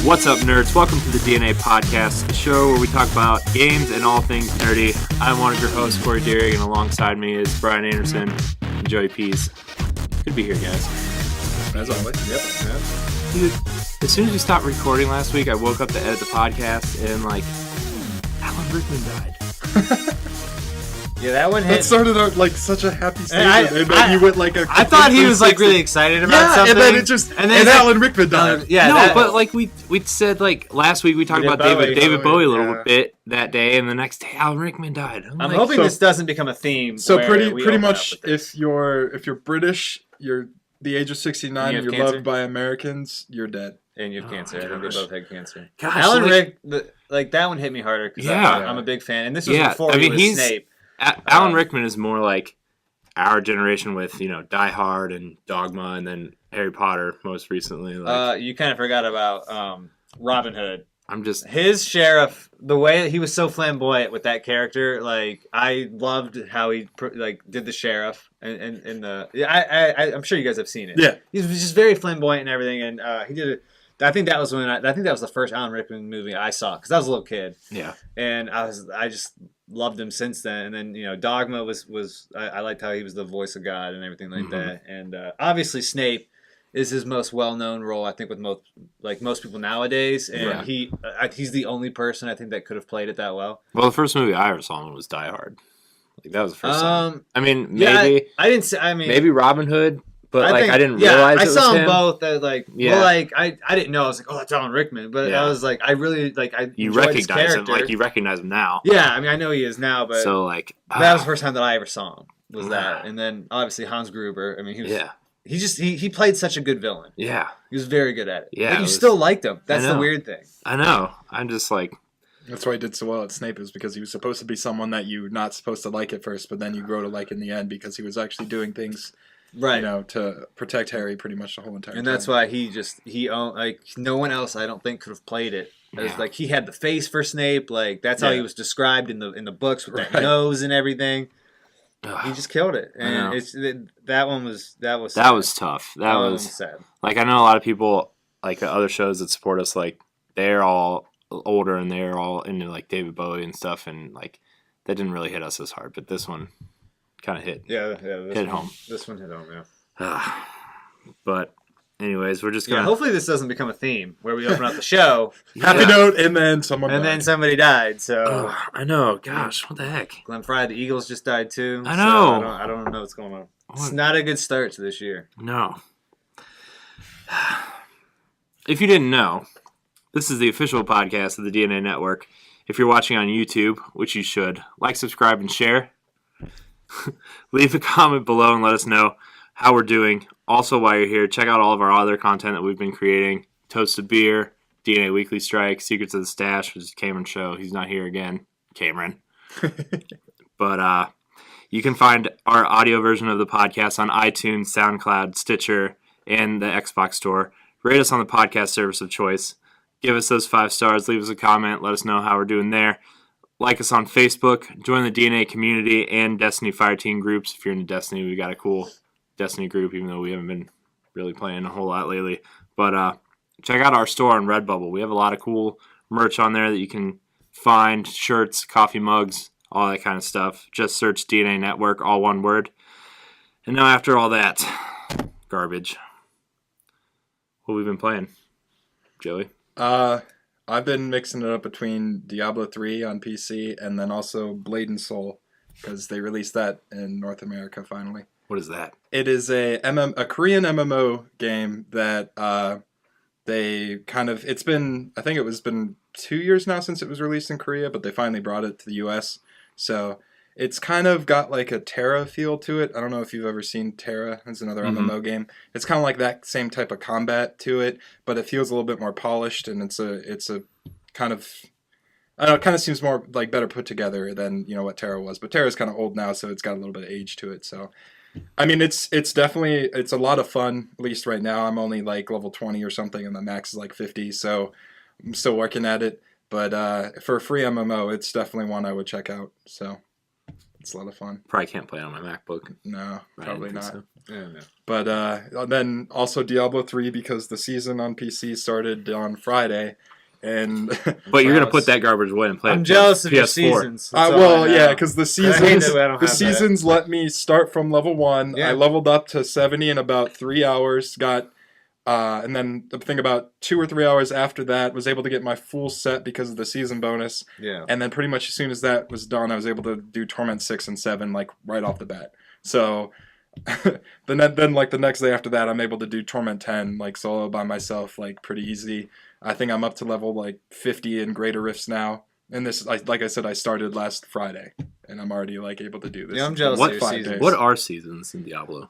What's up, nerds? Welcome to the DNA Podcast, the show where we talk about games and all things nerdy. I'm one of your hosts, Corey Deering, and alongside me is Brian Anderson and Joey Pease. Good to be here, guys. As always. Yep. Dude, as soon as we stopped recording last week, I woke up to edit the podcast, and, Alan Rickman died. Yeah, that one hit. That started out like such a happy statement, and then you went like a. I thought he was really excited about something. and then it just and Alan Rickman died. We said last week we talked about David Bowie a little bit that day, and the next day Alan Rickman died. I'm hoping this doesn't become a theme. So pretty much, if you're British, you're the age of 69, and you're loved by Americans, you're dead. And you have cancer. I think they both had cancer. Gosh, Alan Rickman, that one hit me harder because I'm a big fan, and this was before he was Snape. Alan Rickman is more like our generation with, Die Hard and Dogma and then Harry Potter most recently. You kind of forgot about Robin Hood. His sheriff, the way that he was so flamboyant with that character, I loved how he did the sheriff and I'm sure you guys have seen it. Yeah, he's just very flamboyant and everything, and he did it. I think that was the first Alan Rickman movie I saw because I was a little kid. Yeah, and I just loved him since then. And then Dogma was I liked how he was the voice of God and everything like that. And obviously Snape is his most well-known role, I think, with most people nowadays. And he's the only person I think that could have played it that well. Well, the first movie I ever saw him was Die Hard. That was the first time. I mean, maybe I didn't say. I mean, maybe Robin Hood. But I didn't realize it was him. I saw them both. I didn't know. I was like, oh, that's Alan Rickman. But I was like, I really you recognize him, you recognize him now. Yeah, I mean, I know he is now, but so that was the first time that I ever saw him. Was that, and then obviously Hans Gruber. I mean, he was. He played such a good villain. Yeah, he was very good at it. Yeah, but you still liked him. That's the weird thing. I know. I'm just like. That's why he did so well at Snape, is because he was supposed to be someone that you're not supposed to like at first, but then you grow to like in the end because he was actually doing things. Right, to protect Harry pretty much the whole entire time. And that's why he owned, no one else I don't think could have played it. He had the face for Snape, that's how he was described in the books with that nose and everything. He just killed it. And that was tough. That was sad. I know a lot of people the other shows that support us, they're all older and they're all into David Bowie and stuff, and that didn't really hit us as hard, but this one kind of hit. Hit home. This one hit home, yeah. But anyways, we're just gonna. Hopefully, this doesn't become a theme where we open up the show. Happy note, and then somebody died. So I know. Gosh, what the heck? Glenn Frey, the Eagles just died too. I know. So I don't know what's going on. It's not a good start to this year. No. If you didn't know, this is the official podcast of the DNA Network. If you're watching on YouTube, which you should, subscribe, and share. Leave a comment below and let us know how we're doing. Also, while you're here, check out all of our other content that we've been creating. Toast of Beer, DNA Weekly Strike, Secrets of the Stash, which is Cameron's show. He's not here again. Cameron. But you can find our audio version of the podcast on iTunes, SoundCloud, Stitcher, and the Xbox Store. Rate us on the podcast service of choice. Give us those 5 stars. Leave us a comment. Let us know how we're doing there. Like us on Facebook, join the DNA community and Destiny Fireteam groups. If you're into Destiny, we got a cool Destiny group, even though we haven't been really playing a whole lot lately. But check out our store on Redbubble. We have a lot of cool merch on there that you can find, shirts, coffee mugs, all that kind of stuff. Just search DNA Network, all one word. And now after all that garbage, what have we been playing, Joey? I've been mixing it up between Diablo 3 on PC and then also Blade and Soul, because they released that in North America finally. What is that? It is a Korean MMO game that it's been 2 years now since it was released in Korea, but they finally brought it to the US. So it's kind of got a Terra feel to it. I don't know if you've ever seen Terra. It's another MMO game. It's kind of like that same type of combat to it, but it feels a little bit more polished, and it's a kind of, I don't know, it kind of seems more better put together than what Terra was. But Terra's kind of old now, so it's got a little bit of age to it. So, I mean, it's definitely a lot of fun. At least right now, I'm only level 20 or something, and the max is 50. So I'm still working at it. But for a free MMO, it's definitely one I would check out. So. It's a lot of fun. Probably can't play it on my MacBook. No, probably not. So. Yeah, no. But then also Diablo 3 because the season on PC started on Friday. And but you're gonna put that garbage away and play. I'm jealous of your seasons. Because the seasons that. let me start from level 1. Yeah. I leveled up to 70 in about 3 hours. And then the thing about 2 or 3 hours after that was able to get my full set because of the season bonus. Yeah. And then pretty much as soon as that was done, I was able to do Torment 6 and 7 like right off the bat. So then like the next day after that, I'm able to do Torment 10 like solo by myself, like pretty easy. I think I'm up to level like 50 in Greater Rifts now. And this, like I said, I started last Friday, and I'm already like able to do this. Yeah, I'm jealous of your 5 seasons. days. What are seasons in Diablo?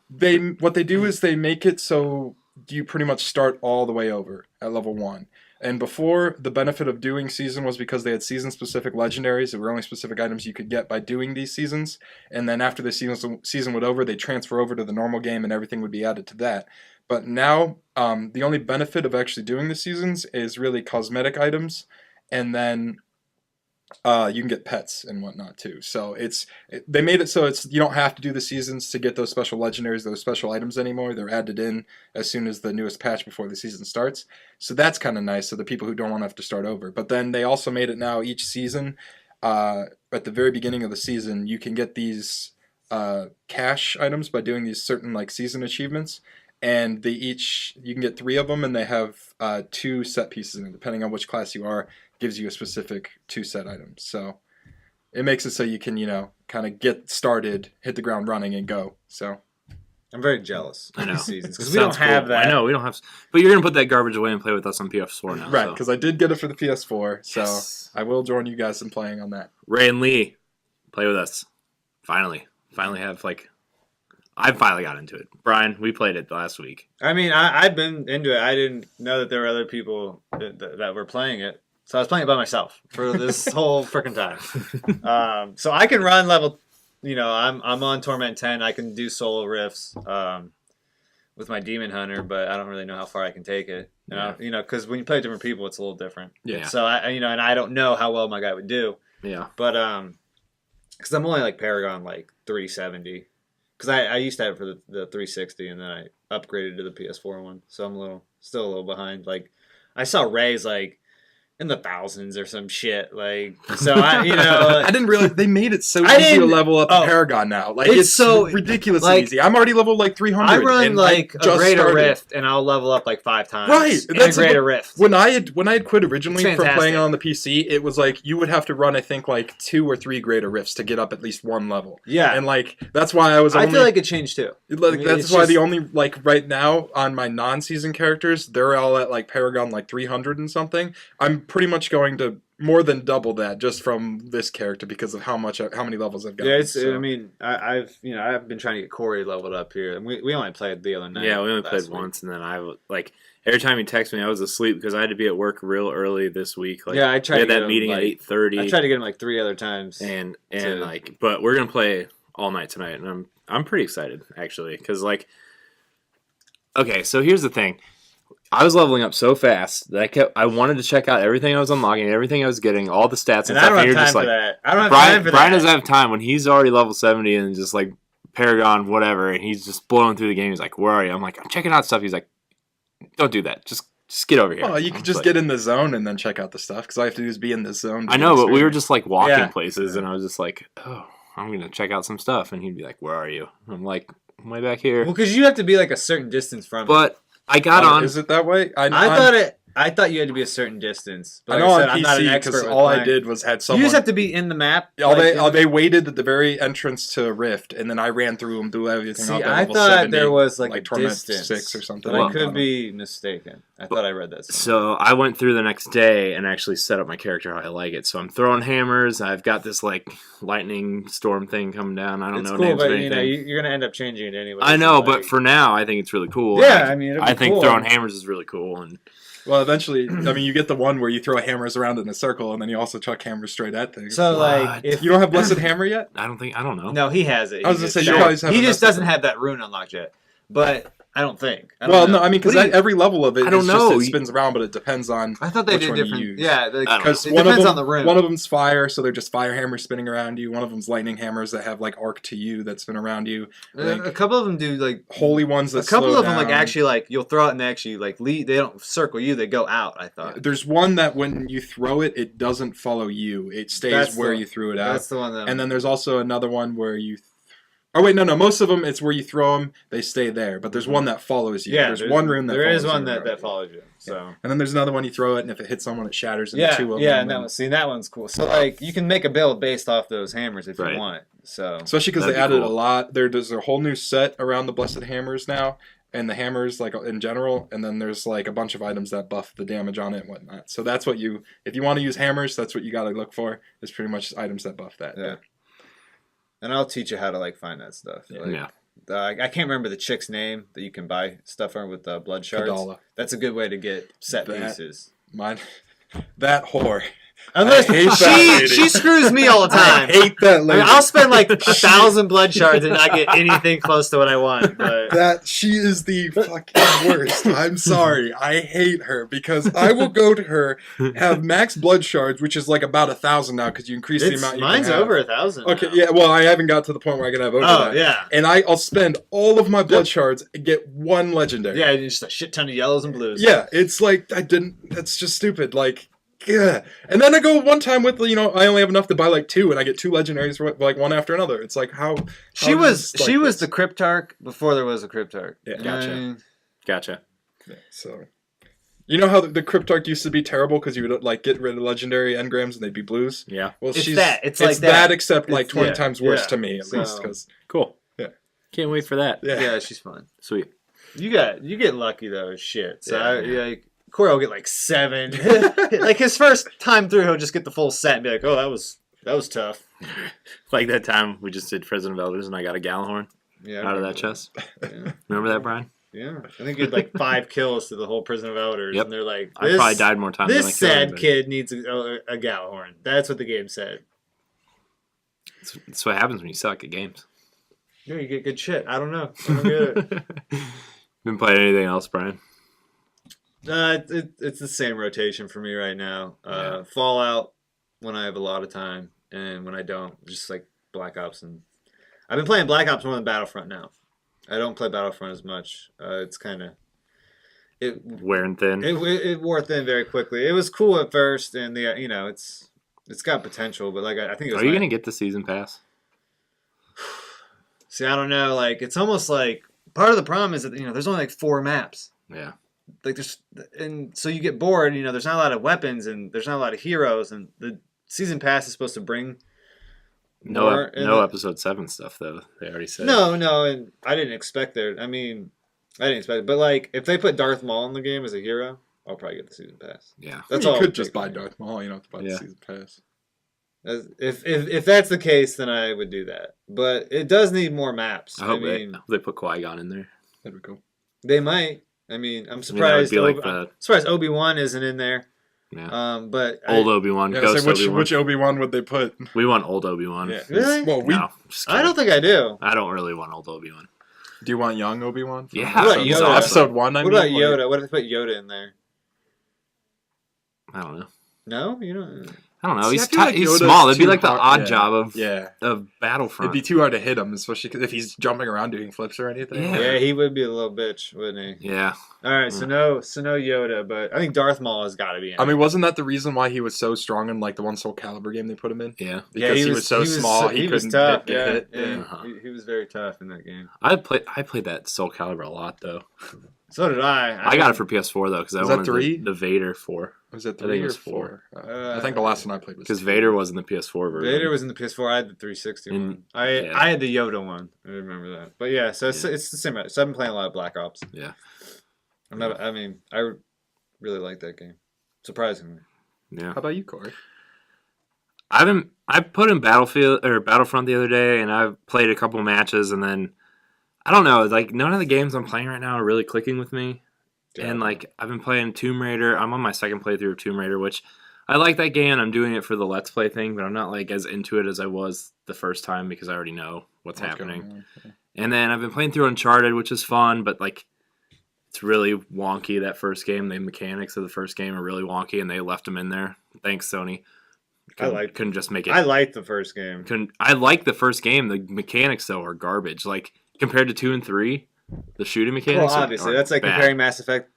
What they do is they make it so you pretty much start all the way over at level 1. And before, the benefit of doing season was because they had season-specific legendaries. There were only specific items you could get by doing these seasons. And then after the season would over, they'd transfer over to the normal game, and everything would be added to that. But now, the only benefit of actually doing the seasons is really cosmetic items, and then you can get pets and whatnot too. So they made it so you don't have to do the seasons to get those special legendaries, those special items anymore. They're added in as soon as the newest patch before the season starts. So that's kind of nice. So the people who don't want to have to start over. But then they also made it now each season. At the very beginning of the season, you can get these cash items by doing these certain like season achievements. And you can get 3 of them, and they have 2 set pieces in it. Depending on which class you are, gives you a specific 2 set items. So it makes it so you can, kind of get started, hit the ground running, and go. So I'm very jealous of these seasons because we Sounds don't have cool. that. I know we don't have, but you're gonna put that garbage away and play with us on PS4 now. right, so. because I did get it for the PS4, so Yes. I will join you guys in playing on that. Ray and Lee, play with us. Finally have I finally got into it. Brian, we played it last week. I mean, I've been into it. I didn't know that there were other people that were playing it. So I was playing it by myself for this whole freaking time. So I can run level, I'm on Torment 10. I can do solo rifts with my Demon Hunter, but I don't really know how far I can take it. Because when you play with different people, it's a little different. Yeah. So and I don't know how well my guy would do. Yeah. But because I'm only like Paragon like 370. Because I used to have it for the 360, and then I upgraded to the PS4 one, so I'm still a little behind. Like, I saw Ray's like in the thousands or some shit. Like, so I didn't realize they made it so easy to level up Paragon now. Like, it's so ridiculously easy. I'm already level like 300. I run like a Greater Rift, and I'll level up like 5 times. Right, that's a Greater Rift. When I had quit originally from playing on the PC, it was like you would have to run, I think, like 2 or 3 Greater Rifts to get up at least 1 level. Yeah, and like that's why I feel like it changed too. Like, that's why the only like right now on my non-season characters, they're all at like Paragon like 300 and something. I'm pretty much going to more than double that just from this character because of how many levels I've got. Yeah, I mean, I've been trying to get Corey leveled up here, and we only played the other night. Yeah, we only played once, and then every time he texted me, I was asleep because I had to be at work real early this week. Like, yeah, I tried. We had that meeting at 8:30. I tried to get him like 3 other times, but we're gonna play all night tonight, and I'm pretty excited actually because okay, so here's the thing. I was leveling up so fast that I wanted to check out everything I was unlocking, everything I was getting, all the stats and stuff. I don't have time for that. I don't have time for that. Brian doesn't have time when he's already level 70 and just like Paragon, whatever, and he's just blowing through the game. He's like, "Where are you?" I'm like, "I'm checking out stuff." He's like, "Don't do that. Just get over here." Oh, you could just get in the zone and then check out the stuff because all I have to do is be in the zone. I know, but we were just like walking places, and I was just like, "Oh, I'm gonna check out some stuff," and he'd be like, "Where are you?" I'm like, "I'm way back here." Well, because you have to be like a certain distance from it. But I got on. Is it that way? I thought you had to be a certain distance. But I know like on PC because all I did was had someone. You just have to be in the map. They waited at the very entrance to Rift, and then I ran through them, do everything. See, I thought there was like a Torment distance 6 or something. But I could be mistaken. I thought I read that somewhere. So I went through the next day and actually set up my character how I like it. So I'm throwing hammers. I've got this like lightning storm thing coming down. I don't know names of anything. You're gonna end up changing it anyway. I know, but for now, I think it's really cool. Yeah, I mean, I think throwing hammers is really cool. And well, eventually, I mean, you get the one where you throw hammers around in a circle, and then you also chuck hammers straight at things. So, like, if you don't have Blessed Hammer yet, I don't know. No, he has it. I was gonna say you always have. He just doesn't have that rune unlocked yet. But I don't think. No, I mean, because every level of it, I don't know. It spins around, but it depends on. I thought they which did one you different. use. Yeah, because it depends on the room. One of them's fire, so they're just fire hammers spinning around you. One of them's lightning hammers that have like arc to you that spin around you. Like, a couple of them do like holy ones that. A couple slow of them down. like actually like you'll throw it and they actually like lead. They don't circle you. They go out. I thought there's one that when you throw it, it doesn't follow you. It stays where you threw it out. That's the one. And then there's also another one where you. Oh wait, no. Most of them, it's where you throw them, they stay there. But there's one that follows you. Yeah, there's one room that there follows is one you that follows you. So yeah. And then there's another one you throw it, and if it hits someone, it shatters into two of them. Yeah, no, see that one's cool. So like you can make a build based off those hammers if you want. So especially because they added a lot. There's a whole new set around the blessed hammers now, and the hammers like in general, and then there's like a bunch of items that buff the damage on it and whatnot. So that's what if you want to use hammers, that's what you got to look for. Is pretty much items that buff that. Yeah. And I'll teach you how to like find that stuff. Yeah. Like, I can't remember the chick's name that you can buy stuff on with blood shards. Kadala. That's a good way to get set pieces. That whore. Unless she screws me all the time. I hate that lady. I mean, I'll spend like 1,000 blood shards and not get anything close to what I want. But she is the fucking worst. I'm sorry. I hate her because I will go to her, have max blood shards, which is like about 1,000 now because you increase the amount you can have. Mine's over 1,000. Okay, yeah. Well, I haven't got to the point where I can have over that. Yeah. And I'll spend all of my blood shards and get one legendary. Yeah, just a shit ton of yellows and blues. Yeah, it's like that's just stupid. Like. Yeah, and then I go one time with I only have enough to buy like 2, and I get 2 legendaries like one after another. It's like how she was the Cryptarch before there was a Cryptarch. Yeah, gotcha. Yeah, so you know how the Cryptarch used to be terrible because you would like get rid of legendary engrams and they'd be blues. Yeah, well, it's like that except like 20 times worse to me at least. Because cool. Yeah, can't wait for that. Yeah, she's fun. Sweet. You get lucky though as shit. So Corey will get like 7. Like his first time through, he'll just get the full set and be like, "Oh, that was tough." Like that time we just did Prison of Elders and I got a Gallahorn out of that chest. Yeah. Remember that, Brian? Yeah, I think you had like 5 kills to the whole Prison of Elders, and they're like, I probably died more times. This sad kid needs a Gallahorn. That's what the game said. That's what happens when you suck at games. Yeah, you get good shit. I don't know. I don't get it. Been playing anything else, Brian? It's the same rotation for me right now. Fallout when I have a lot of time, and when I don't, just like Black Ops. And I've been playing Black Ops more than Battlefront now. I don't play Battlefront as much. It's kind of wearing thin. It wore thin very quickly. It was cool at first, and it's got potential, but like I think. Are you gonna get the season pass? See, I don't know. Like it's almost like part of the problem is that there's only like 4 maps. Yeah. Like and so you get bored. There's not a lot of weapons and there's not a lot of heroes, and the season pass is supposed to bring no episode 7 stuff though. They already said no, and I didn't expect I didn't expect it. But like if they put Darth Maul in the game as a hero, I'll probably get the season pass. Yeah, that's all. You could just buy Darth Maul. You don't have to buy the season pass. If that's the case, then I would do that. But it does need more maps. I hope they put Qui-Gon in there. That'd be cool. They might. I mean, I'm surprised. Surprised Obi-Wan isn't in there. Yeah. But old Obi-Wan. Which Obi-Wan would they put? We want old Obi-Wan. Yeah. Really? Well, no, I don't think I do. I don't really want old Obi-Wan. Do you want young Obi-Wan? Yeah. What about Yoda? Episode 1. What about Yoda? What if they put Yoda in there? I don't know. No, you don't. I don't know. He's small. It'd be like the odd job of Battlefront. It'd be too hard to hit him, especially if he's jumping around doing flips or anything. Yeah, he would be a little bitch, wouldn't he? Yeah. All right, so no Yoda, but I think Darth Maul has got to be in. I mean, wasn't that the reason why he was so strong in like the one Soul Calibur game they put him in? Yeah. Because he was so small, he couldn't get hit. Yeah. He was very tough in that game. I played that Soul Calibur a lot though. So did I. I got it for PS4 though because I wanted the Vader 4. Was it 3 or 4? I think the last one I played was because Vader was in the PS4 version. Vader was in the PS4. I had the 360 one. I had the Yoda one. I remember that. But yeah, so it's the same. So I've been playing a lot of Black Ops. Yeah. I really like that game. Surprisingly. Yeah. How about you, Corey? I put in Battlefront the other day, and I've played a couple matches, and then I don't know, like none of the games I'm playing right now are really clicking with me. Yeah. And like I've been playing Tomb Raider. I'm on my second playthrough of Tomb Raider, which I like that game. I'm doing it for the Let's Play thing, but I'm not like as into it as I was the first time because I already know what's happening. And then I've been playing through Uncharted, which is fun, but like it's really wonky, that first game. The mechanics of the first game are really wonky, and they left them in there. Thanks, Sony. Couldn't just make it. I liked the first game. I like the first game. The mechanics, though, are garbage. Like, compared to 2 and 3, the shooting mechanics obviously. are That's like bad. comparing Mass Effect.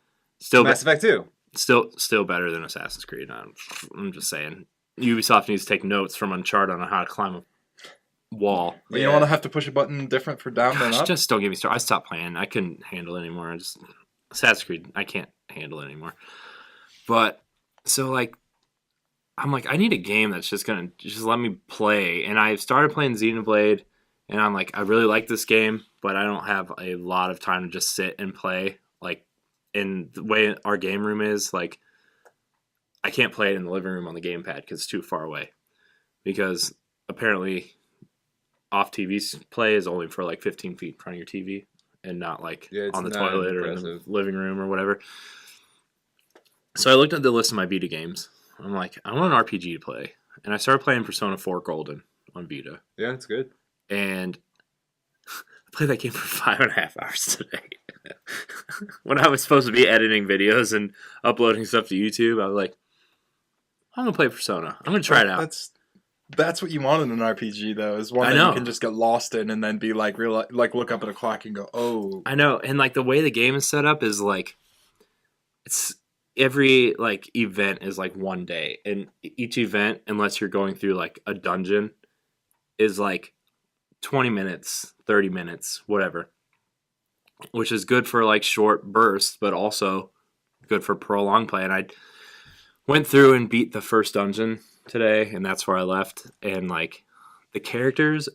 Mass Effect 2. Still better than Assassin's Creed. I'm just saying. Ubisoft needs to take notes from Uncharted on how to climb a wall. You don't want to have to push a button different for down than up? Just don't get me started. I stopped playing. I couldn't handle it anymore. Assassin's Creed, I can't handle it anymore. But, so, like, I'm like, I need a game that's just going to just let me play. And I started playing Xenoblade, and I'm like, I really like this game, but I don't have a lot of time to just sit and play. Like, in the way our game room is, like, I can't play it in the living room on the gamepad because it's too far away. Because apparently off TV play is only for like 15 feet in front of your TV and not like on the toilet or in the living room or whatever. So I looked at the list of my Vita games. I'm like, I want an RPG to play. And I started playing Persona 4 Golden on Vita. Yeah, it's good. And I played that game for 5.5 hours today. When I was supposed to be editing videos and uploading stuff to YouTube, I was like, I'm going to play Persona. I'm going to try it out. That's what you want in an RPG, though, is one that you can just get lost in and then be like, look up at a clock and go, oh. I know. And like the way the game is set up is like, it's every like event is like one day. And each event, unless you're going through like a dungeon, is like 20 minutes, 30 minutes, whatever. Which is good for like short bursts, but also good for prolonged play. And I went through and beat the first dungeon today, and that's where I left. And like the characters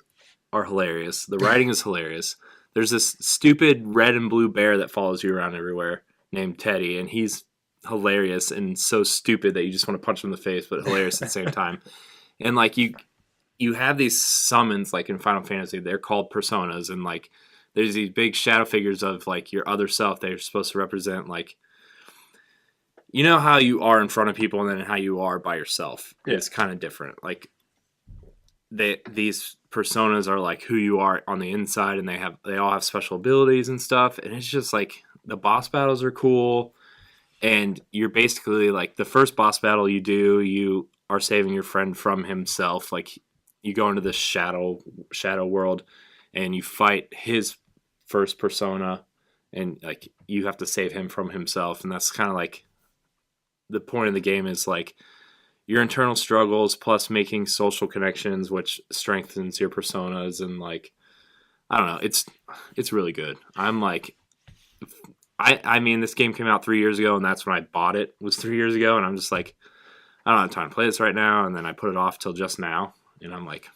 are hilarious. The writing is hilarious. There's this stupid red and blue bear that follows you around everywhere named Teddy, and he's hilarious and so stupid that you just want to punch him in the face, but hilarious at the same time. And like you have these summons like in Final Fantasy, they're called personas, and like there's these big shadow figures of like your other self that you're supposed to represent, like, you know how you are in front of people and then how you are by yourself. Yeah. It's kind of different. Like these personas are like who you are on the inside, and they all have special abilities and stuff. And it's just like the boss battles are cool. And you're basically like the first boss battle you are saving your friend from himself. Like you go into this shadow world and you fight his first persona, and like you have to save him from himself. And that's kind of like the point of the game is like your internal struggles plus making social connections, which strengthens your personas. And like, I don't know, it's really good. I'm like, I mean, this game came out 3 years ago, and that's when I bought it, was 3 years ago. And I'm just like, I don't have time to play this right now. And then I put it off till just now. And I'm like,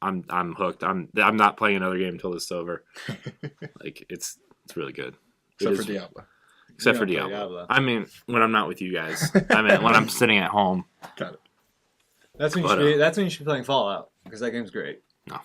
I'm hooked. I'm not playing another game until this is over. Like it's really good. Except for Diablo. Except for Diablo. I mean, when I'm not with you guys. I mean, when I'm sitting at home. Got it. That's when you should be playing Fallout, because that game's great. No.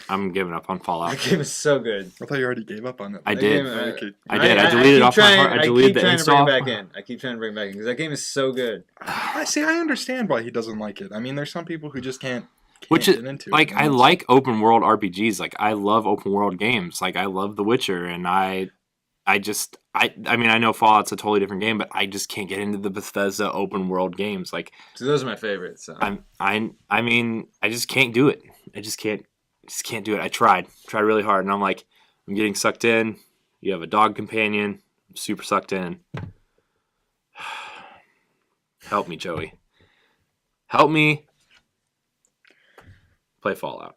I'm giving up on Fallout. That game is so good. I thought you already gave up on it. I did. I deleted it off my heart. I deleted the install. I keep trying to bring it back in because that game is so good. I understand why he doesn't like it. I mean, there's some people who just can't Which is get into like it. I like open world RPGs. Like I love open world games. Like I love The Witcher, and I mean I know Fallout's a totally different game, but I just can't get into the Bethesda open world games. Like so those are my favorites. So. I mean I just can't do it. I just can't do it. I tried really hard, and I'm like, I'm getting sucked in. You have a dog companion. I'm super sucked in. Help me, Joey. Help me play Fallout.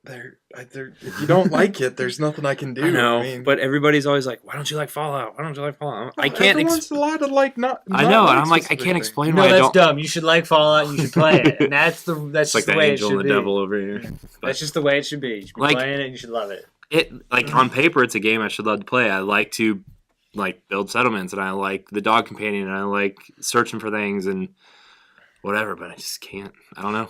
If you don't like it, there's nothing I can do. I know, but everybody's always like, "Why don't you like Fallout? Why don't you like Fallout?" I can't. Everyone's allowed to like not. I know, and I'm like, I can't explain why I don't. No, that's dumb. You should like Fallout. And you should play it. And that's like the way it should be. Angel and the devil over here. That's just the way it should be. You should be playing it, and you should love it. It like on paper, it's a game I should love to play. I like to like build settlements, and I like the dog companion, and I like searching for things and whatever. But I just can't. I don't know.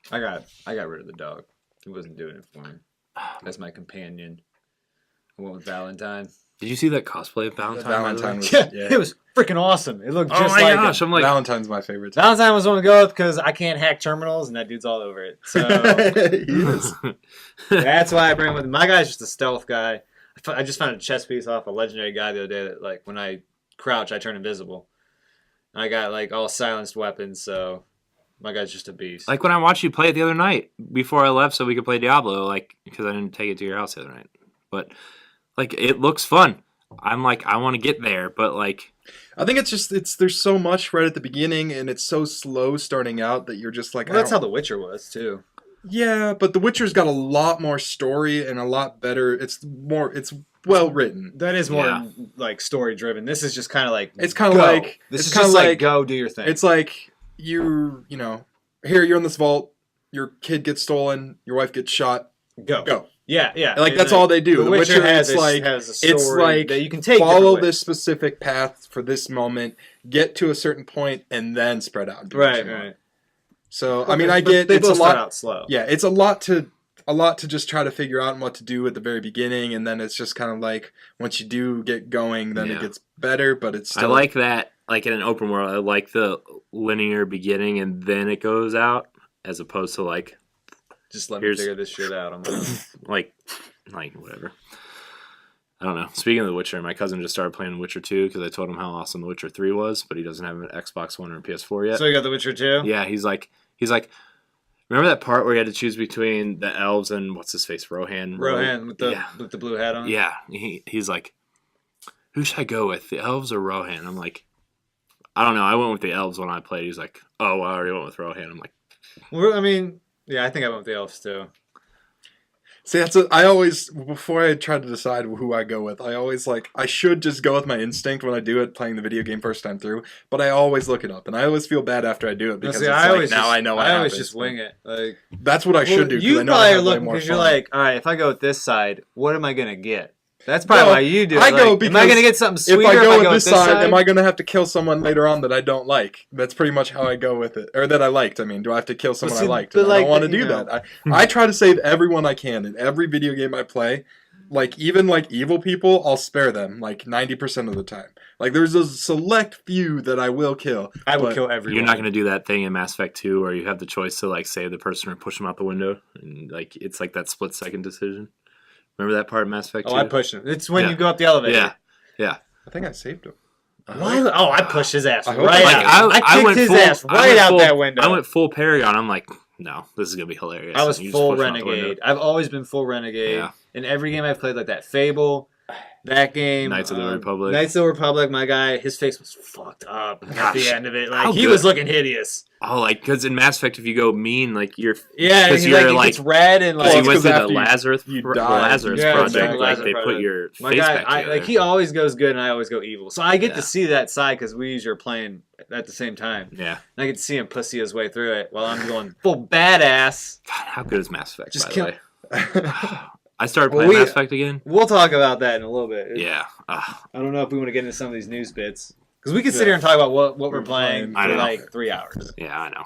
I got rid of the dog. He wasn't doing it for me. That's my companion. I went with Valentine. Did you see that cosplay of Valentine? It was freaking awesome. It looked just like gosh, him. I'm like, Valentine's my favorite. Valentine was one to go with because I can't hack terminals, and that dude's all over it. So He is. that's why I bring him with me. My guy's just a stealth guy. I just found a chess piece off a legendary guy the other day that, like, when I crouch, I turn invisible. And I got, like, all silenced weapons, so my guy's just a beast. Like when I watched you play it the other night before I left so we could play Diablo, like, because I didn't take it to your house the other night. But, like, it looks fun. I'm like, I want to get there, but, like... I think there's so much right at the beginning, and it's so slow starting out that you're just like... Well, that's how The Witcher was, too. Yeah, but The Witcher's got a lot more story and a lot better... It's well written. That is more, like, story-driven. This is just kind of like... It's kind of like... This is just like, go do your thing. It's like, you know, here, you're in this vault, your kid gets stolen, your wife gets shot, go. Yeah, yeah. Like, that's all they do. The Witcher has a story that you can take. Follow this specific path for this moment, get to a certain point, and then spread out. Right. So, I mean, I get they it's both a lot. Start out slow. Yeah, it's a lot to just try to figure out and what to do at the very beginning, and then it's just kind of like once you do get going, then it gets better. But it's still... I like that. Like in an open world, I like the linear beginning and then it goes out, as opposed to like. Just let me figure this shit out. like whatever. I don't know. Speaking of The Witcher, my cousin just started playing Witcher 2 because I told him how awesome The Witcher 3 was, but he doesn't have an Xbox One or a PS4 yet. So you got The Witcher 2? Yeah, he's like, remember that part where he had to choose between the elves and what's his face, Rohan? Rohan with the blue hat on. Yeah, he's like, who should I go with, the elves or Rohan? I'm like, I don't know. I went with the elves when I played. He's like, oh, well, I already went with Rohan. I'm like, well, I mean. Yeah, I think I went with the elves too. See, I always, before I try to decide who I go with, I should just go with my instinct when I do it, playing the video game first time through, but I always look it up, and I always feel bad after I do it, because I know what happens. I always just wing it. Like, that's what I should do, because I know I looking because you're like, all right, if I go with this side, what am I going to get? That's probably why you do it. I go because am I going to get something sweeter if I go with this side, am I going to have to kill someone later on that I don't like? That's pretty much how I go with it. Or that I liked, I mean. Do I have to kill someone I liked? I don't want to do that. I try to save everyone I can in every video game I play. Like, even, like, evil people, I'll spare them, like, 90% of the time. Like, there's a select few that I will kill. I will kill everyone. You're not going to do that thing in Mass Effect 2 where you have the choice to, like, save the person or push them out the window. And, like, it's like that split-second decision. Remember that part in Mass Effect 2? Oh, I pushed him. It's when you go up the elevator. Yeah. I think I saved him. What? Oh, I pushed his ass right out. I kicked his ass right out that window. I went full Paragon. I'm like, no, this is going to be hilarious. I was full Renegade. I've always been full Renegade. Yeah. In every game I've played, like that Fable, that game. Knights of the Republic. Knights of the Republic, my guy, his face was fucked up at the end of it. Like, he was looking hideous. Oh, like, because in Mass Effect, if you go mean, like, you're... Yeah, because you're, like, it's red and, like... He went through the Lazarus Project, like, they put your face back together. Like, he always goes good and I always go evil. So I get to see that side because we usually are playing at the same time. Yeah. And I get to see him pussy his way through it while I'm going full badass. God, how good is Mass Effect, just by the way? I started playing Mass Effect again. We'll talk about that in a little bit. Yeah. I don't know if we want to get into some of these news bits. Because we could sit here and talk about what we're playing for like 3 hours. Yeah, I know.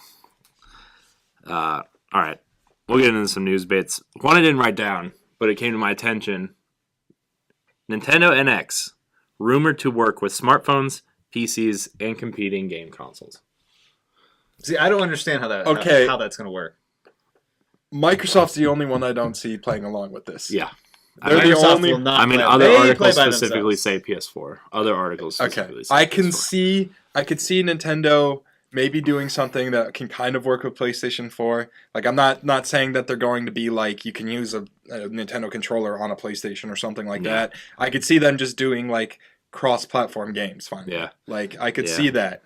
All right. We'll get into some news bits. One I didn't write down, but it came to my attention. Nintendo NX, rumored to work with smartphones, PCs, and competing game consoles. See, I don't understand how that's going to work. Microsoft's the only one I don't see playing along with this. Yeah. They're the only. Other articles specifically say PS4. Other articles specifically say I could see Nintendo maybe doing something that can kind of work with PlayStation 4. Like, I'm not saying that they're going to be like you can use a Nintendo controller on a PlayStation or something like that. I could see them just doing like cross-platform games. Finally. Yeah. Like, I could see that.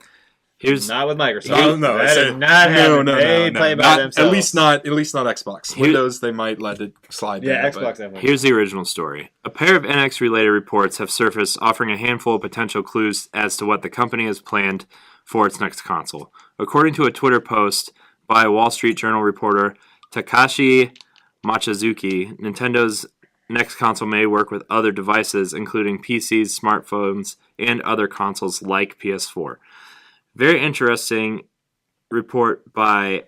Not with Microsoft. No, that is not happening. They play by themselves. At least not Xbox. Windows, they might let it slide. Yeah, Xbox definitely. Here's the original story. A pair of NX-related reports have surfaced offering a handful of potential clues as to what the company has planned for its next console. According to a Twitter post by Wall Street Journal reporter Takashi Machizuki, Nintendo's next console may work with other devices, including PCs, smartphones, and other consoles like PS4. Very interesting report by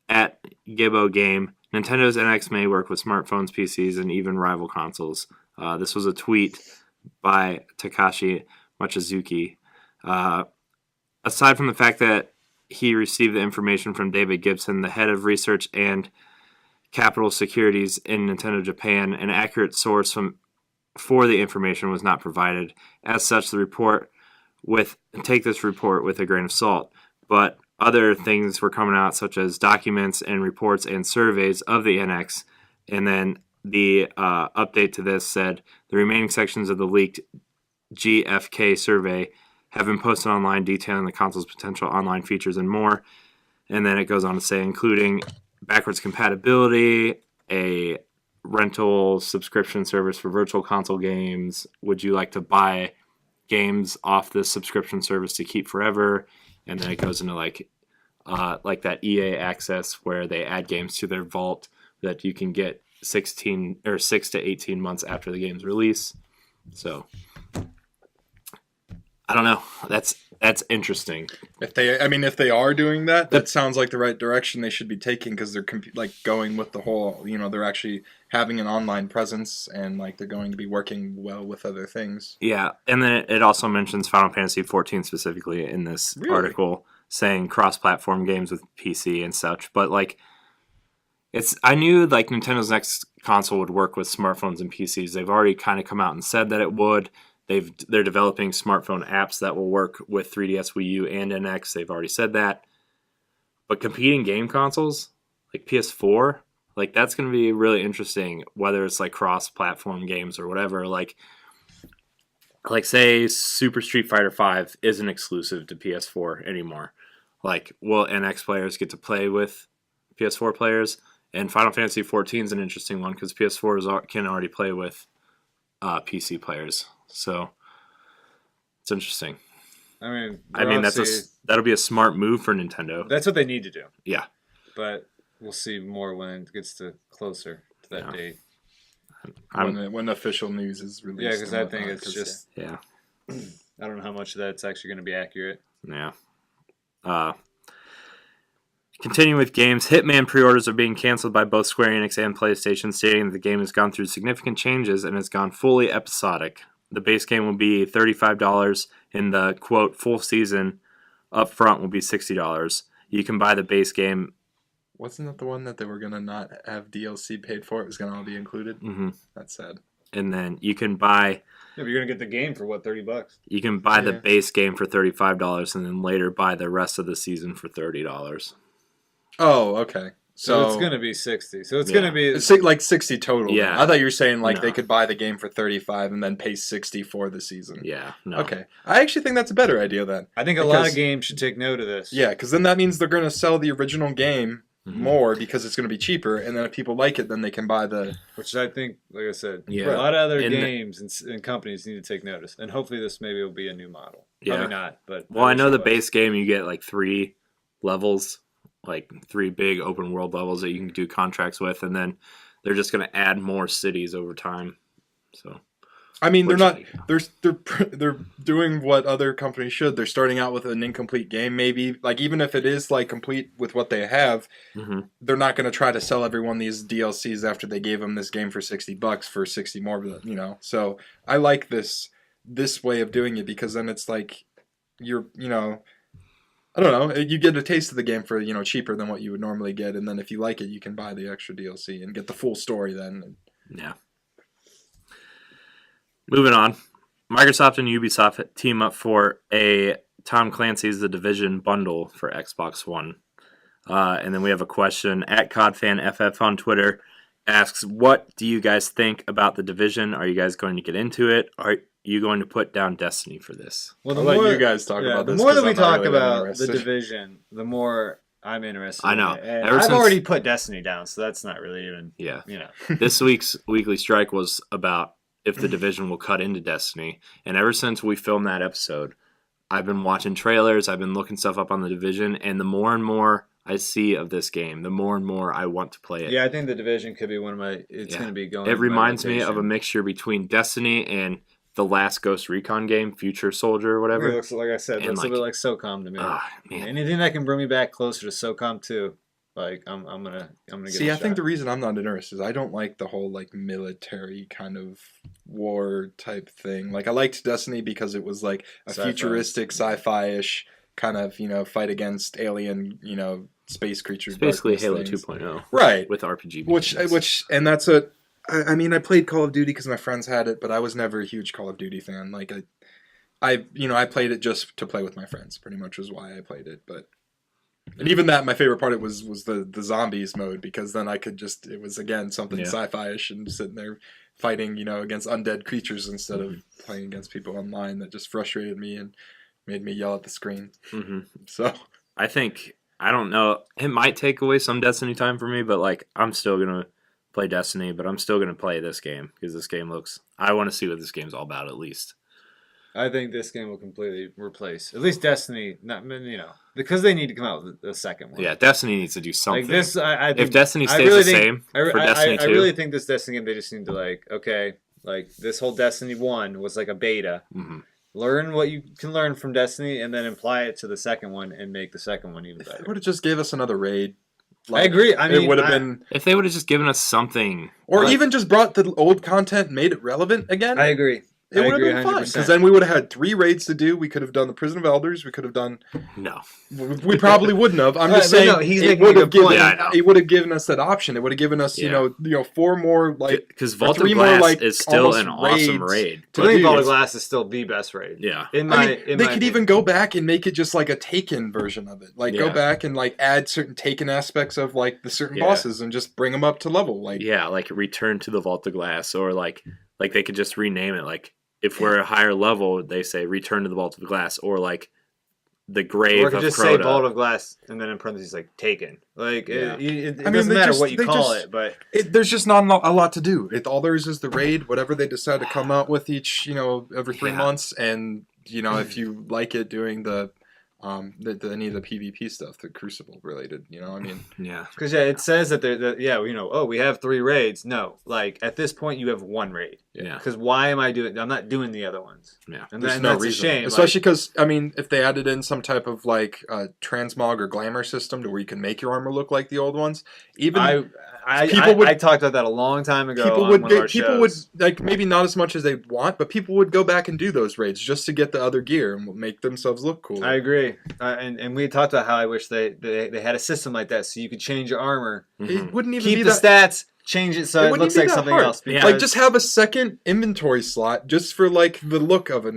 @GibboGame. Nintendo's NX may work with smartphones, PCs, and even rival consoles. This was a tweet by Takashi Machizuki. Aside from the fact that he received the information from David Gibson, the head of research and Capital Securities in Nintendo Japan, an accurate source for the information was not provided. As such, take this report with a grain of salt. But other things were coming out, such as documents and reports and surveys of the NX. And then the update to this said the remaining sections of the leaked GFK survey have been posted online, detailing the console's potential online features and more. And then it goes on to say, including backwards compatibility, a rental subscription service for virtual console games. Would you like to buy games off this subscription service to keep forever? And then it goes into like that EA access where they add games to their vault that you can get 6 to 18 months after the game's release. So I don't know. That's interesting. If they are doing that, that sounds like the right direction they should be taking, because they're going with the whole, they're actually having an online presence, and like they're going to be working well with other things. Yeah, and then it also mentions Final Fantasy 14 specifically in this article, saying cross-platform games with PC and such. But like, I knew like Nintendo's next console would work with smartphones and PCs. They've already kind of come out and said that it would. They're developing smartphone apps that will work with 3DS, Wii U, and NX. They've already said that. But competing game consoles, like PS4, like that's going to be really interesting, whether it's like cross-platform games or whatever. Like say Super Street Fighter V isn't exclusive to PS4 anymore. Like, will NX players get to play with PS4 players? And Final Fantasy 14 is an interesting one because PS4 can already play with PC players. So it's interesting. I mean, that'll be a smart move for Nintendo. That's what they need to do. Yeah, but we'll see more when it gets closer to that date. When the official news is released. Yeah, because I think it's just. Yeah. I don't know how much of that's actually going to be accurate. Yeah. Continuing with games, Hitman pre-orders are being canceled by both Square Enix and PlayStation, stating that the game has gone through significant changes and has gone fully episodic. The base game will be $35, and the, quote, full season up front will be $60. You can buy the base game. Wasn't that the one that they were going to not have DLC paid for? It was going to all be included? Mm-hmm. That's sad. And then you can buy... Yeah, but you're going to get the game for, what, $30? You can buy the base game for $35, and then later buy the rest of the season for $30. Oh, okay. So it's going to be 60. So it's going to be... It's like 60 total. Yeah. I thought you were saying they could buy the game for 35 and then pay 60 for the season. Yeah. No. Okay. I actually think that's a better idea then. I think a lot of games should take note of this. Yeah, because then that means they're going to sell the original game more because it's going to be cheaper, and then if people like it, then they can buy the... Which I think, like I said, a lot of other games and companies need to take notice. And hopefully this maybe will be a new model. Yeah. Probably not, but... Well, I know the base game, you get like 3 levels, like 3 big open world levels that you can do contracts with, and then they're just going to add more cities over time. So, I mean, they're doing what other companies should. They're starting out with an incomplete game, maybe. Like, even if it is like complete with what they have, they're not going to try to sell everyone these DLCs after they gave them this game for $60 for 60 more, So I like this way of doing it, because then it's like I don't know. You get a taste of the game for cheaper than what you would normally get, and then if you like it, you can buy the extra DLC and get the full story then. Yeah. Moving on, Microsoft and Ubisoft team up for a Tom Clancy's The Division bundle for Xbox One, and then we have a question at CodFanFF on Twitter. Asks, what do you guys think about The Division? Are you guys going to get into it? Are you going to put down Destiny for this? Well, I'll let you guys talk about this. The more that we talk about The Division, the more I'm interested. I know. And I've already put Destiny down, so that's not really even. Yeah. This week's Weekly Strike was about if The Division will cut into Destiny, and ever since we filmed that episode, I've been watching trailers. I've been looking stuff up on The Division, and the more and more I see of this game, the more and more I want to play it. Yeah, I think The Division could be one of my... It's going to be going... It reminds me of a mixture between Destiny and the last Ghost Recon game, Future Soldier or whatever. It looks, like I said, it looks a bit like SOCOM to me. Man. Anything that can bring me back closer to SOCOM 2, like I'm gonna get. See, I think the reason I'm not interested is I don't like the whole like military kind of war type thing. Like I liked Destiny because it was like a futuristic sci-fi-ish kind of, fight against alien, space creatures. It's basically darkness Halo things. 2.0. Right. With RPG Which and that's a. I mean, I played Call of Duty because my friends had it, but I was never a huge Call of Duty fan. Like I played it just to play with my friends. Pretty much was why I played it. But and even that, my favorite part of it was the zombies mode, because then I could just, it was again something sci-fi-ish and sitting there fighting, against undead creatures instead of playing against people online. That just frustrated me and made me yell at the screen. Mm-hmm. So I don't know. It might take away some Destiny time for me, but like I'm still gonna play Destiny, but I'm still gonna play this game because this game looks. I want to see what this game's all about at least. I think this game will completely replace at least Destiny. Not because they need to come out with a second one. Yeah, Destiny needs to do something. Like this, I think, if Destiny stays the same for Destiny 2, I really think this Destiny game they just need to this whole Destiny 1 was like a beta. Mm-hmm. Learn what you can learn from Destiny, and then apply it to the second one and make the second one even better. It would have just gave us another raid. I agree. I mean, it would have been if they would have just given us something, or even just brought the old content and made it relevant again. I agree. It would have been fun, because then we would have had 3 raids to do. We could have done the Prison of Elders. We could have done. No, we probably wouldn't have. I'm just saying. No, he's making a good point. It would have given us that option. It would have given us, 4 more because Vault of Glass is still an awesome raid. To me, Vault of Glass is still the best raid. Yeah, they could even go back and make it just like a Taken version of it. Like go back and like add certain Taken aspects of like the certain bosses and just bring them up to level. Like like return to the Vault of Glass, or like they could just rename it. Like if we're a higher level, they say return to the Vault of Glass, or like the grave of Crota. Or just say Vault of Glass and then in parentheses like Taken. Like it doesn't matter what you call it, but there's just not a lot to do. All there is the raid, whatever they decide to come out with each, every 3 months, and if you like it, doing the any of the PvP stuff, the Crucible related, because it says that we have 3 raids. No, like at this point you have 1 raid. Because why am I doing? I'm not doing the other ones. And there's no that's reason. A shame, especially because if they added in some type of like transmog or glamour system to where you can make your armor look like the old ones, even I talked about that a long time ago. People would like, maybe not as much as they want, but people would go back and do those raids just to get the other gear and make themselves look cool. I agree, and we talked about how I wish they had a system like that so you could change your armor. It wouldn't even keep be the stats, change it so it looks like something else. Like just have a second inventory slot just for like the look of a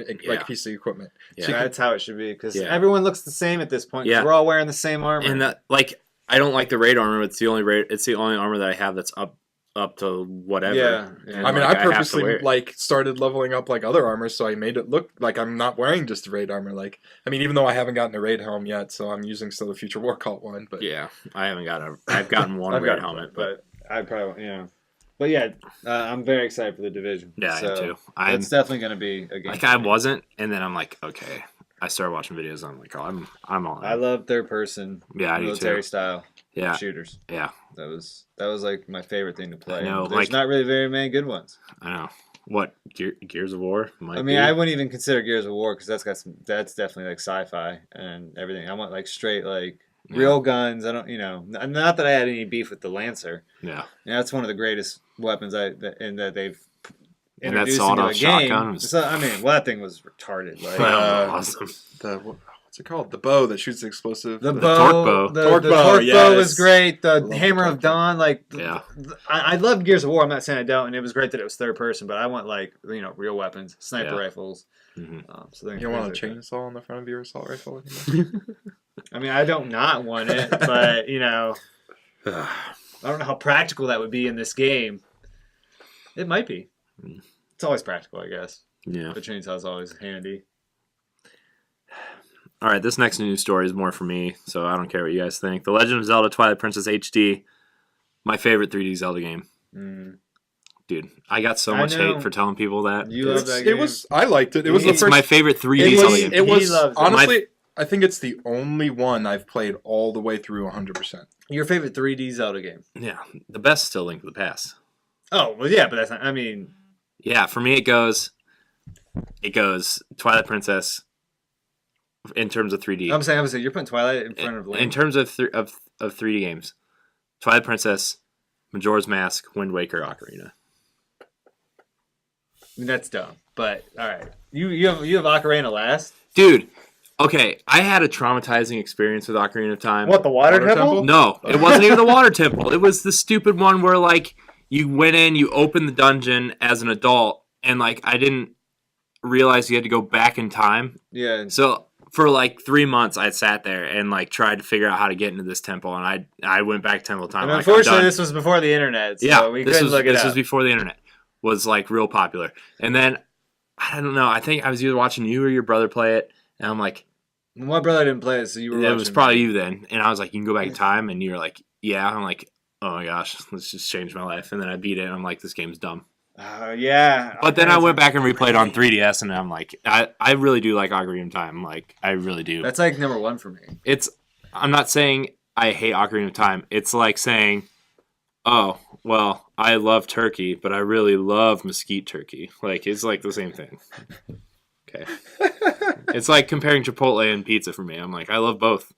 piece of equipment. So that's how it should be, because everyone looks the same at this point. Yeah. We're all wearing the same armor, and I don't like the raid armor. But it's the only armor that I have that's up to whatever. Yeah. And I purposely started leveling up like other armors, so I made it look like I'm not wearing just the raid armor. Like, even though I haven't gotten a raid helm yet, so I'm using still the Future War Cult one. But I haven't I've gotten one raid helmet, but I probably But I'm very excited for the Division. Yeah, I am too. It's definitely going to be a game. Like I wasn't, and then I'm like, okay. I started watching videos. And I'm like, I'm on. I love third person. Yeah, I do military too. style. Yeah, shooters. Yeah, that was like my favorite thing to play. No, there's not really very many good ones. I know. What Gears of War? I wouldn't even consider Gears of War because that's definitely like sci-fi and everything. I want like straight like real guns. I don't not that I had any beef with the Lancer. Yeah, that's one of the greatest weapons that they've. And that sawed-off shotgun was... that thing was retarded. Like, awesome. What's it called? The bow that shoots the explosive. The torque bow. The torque bow was great. The Hammer of Dawn. I love Gears of War. I'm not saying I don't. And it was great that it was third person. But I want real weapons, sniper rifles. Mm-hmm. You don't want a chainsaw on the front of your assault rifle anymore? I don't not want it, but I don't know how practical that would be in this game. It might be. It's always practical, I guess. Yeah. The chainsaw is always handy. All right, this next news story is more for me, so I don't care what you guys think. The Legend of Zelda Twilight Princess HD, my favorite 3D Zelda game. Dude, I got so much hate for telling people that. You love that game? I liked it. It's my favorite 3D Zelda game. It was, honestly, I think it's the only one I've played all the way through 100%. Your favorite 3D Zelda game? Yeah, the best still Link to the Past. Oh, well, yeah, but that's not, Yeah, for me it goes Twilight Princess in terms of 3D. I'm saying you're putting Twilight in front of Link. In terms of 3D games, Twilight Princess, Majora's Mask, Wind Waker, Ocarina. That's dumb, but all right. You have Ocarina last? Dude, Okay, I had a traumatizing experience with Ocarina of Time. What, the water Water temple? temple? No, it wasn't even the water temple. It was the stupid one where, like, you went in, you opened the dungeon as an adult, and, like, I didn't realize you had to go back in time. Yeah. So for, like, 3 months, I sat there and, like, tried to figure out how to get into this temple, and I went back temple time. And like, unfortunately, this was before the internet, so yeah, we this couldn't look it this up. was before the internet was, like, real popular. And then, I don't know, I think I was either watching you or your brother play it, and I'm like, My brother didn't play it, so you were it watching was probably me. you then. And I was like, you can go back in time. And you were like, yeah. I'm like, oh my gosh, this just changed my life. And then I beat it. And I'm like, this game's dumb. Yeah. But then I went back and replayed on 3DS. And I'm like, I really do like Ocarina of Time. Like, I really do. That's like number one for me. I'm not saying I hate Ocarina of Time. It's like saying, oh, well, I love turkey, but I really love mesquite turkey. Like, it's like the same thing. Okay. It's like comparing Chipotle and pizza for me. I'm like, I love both.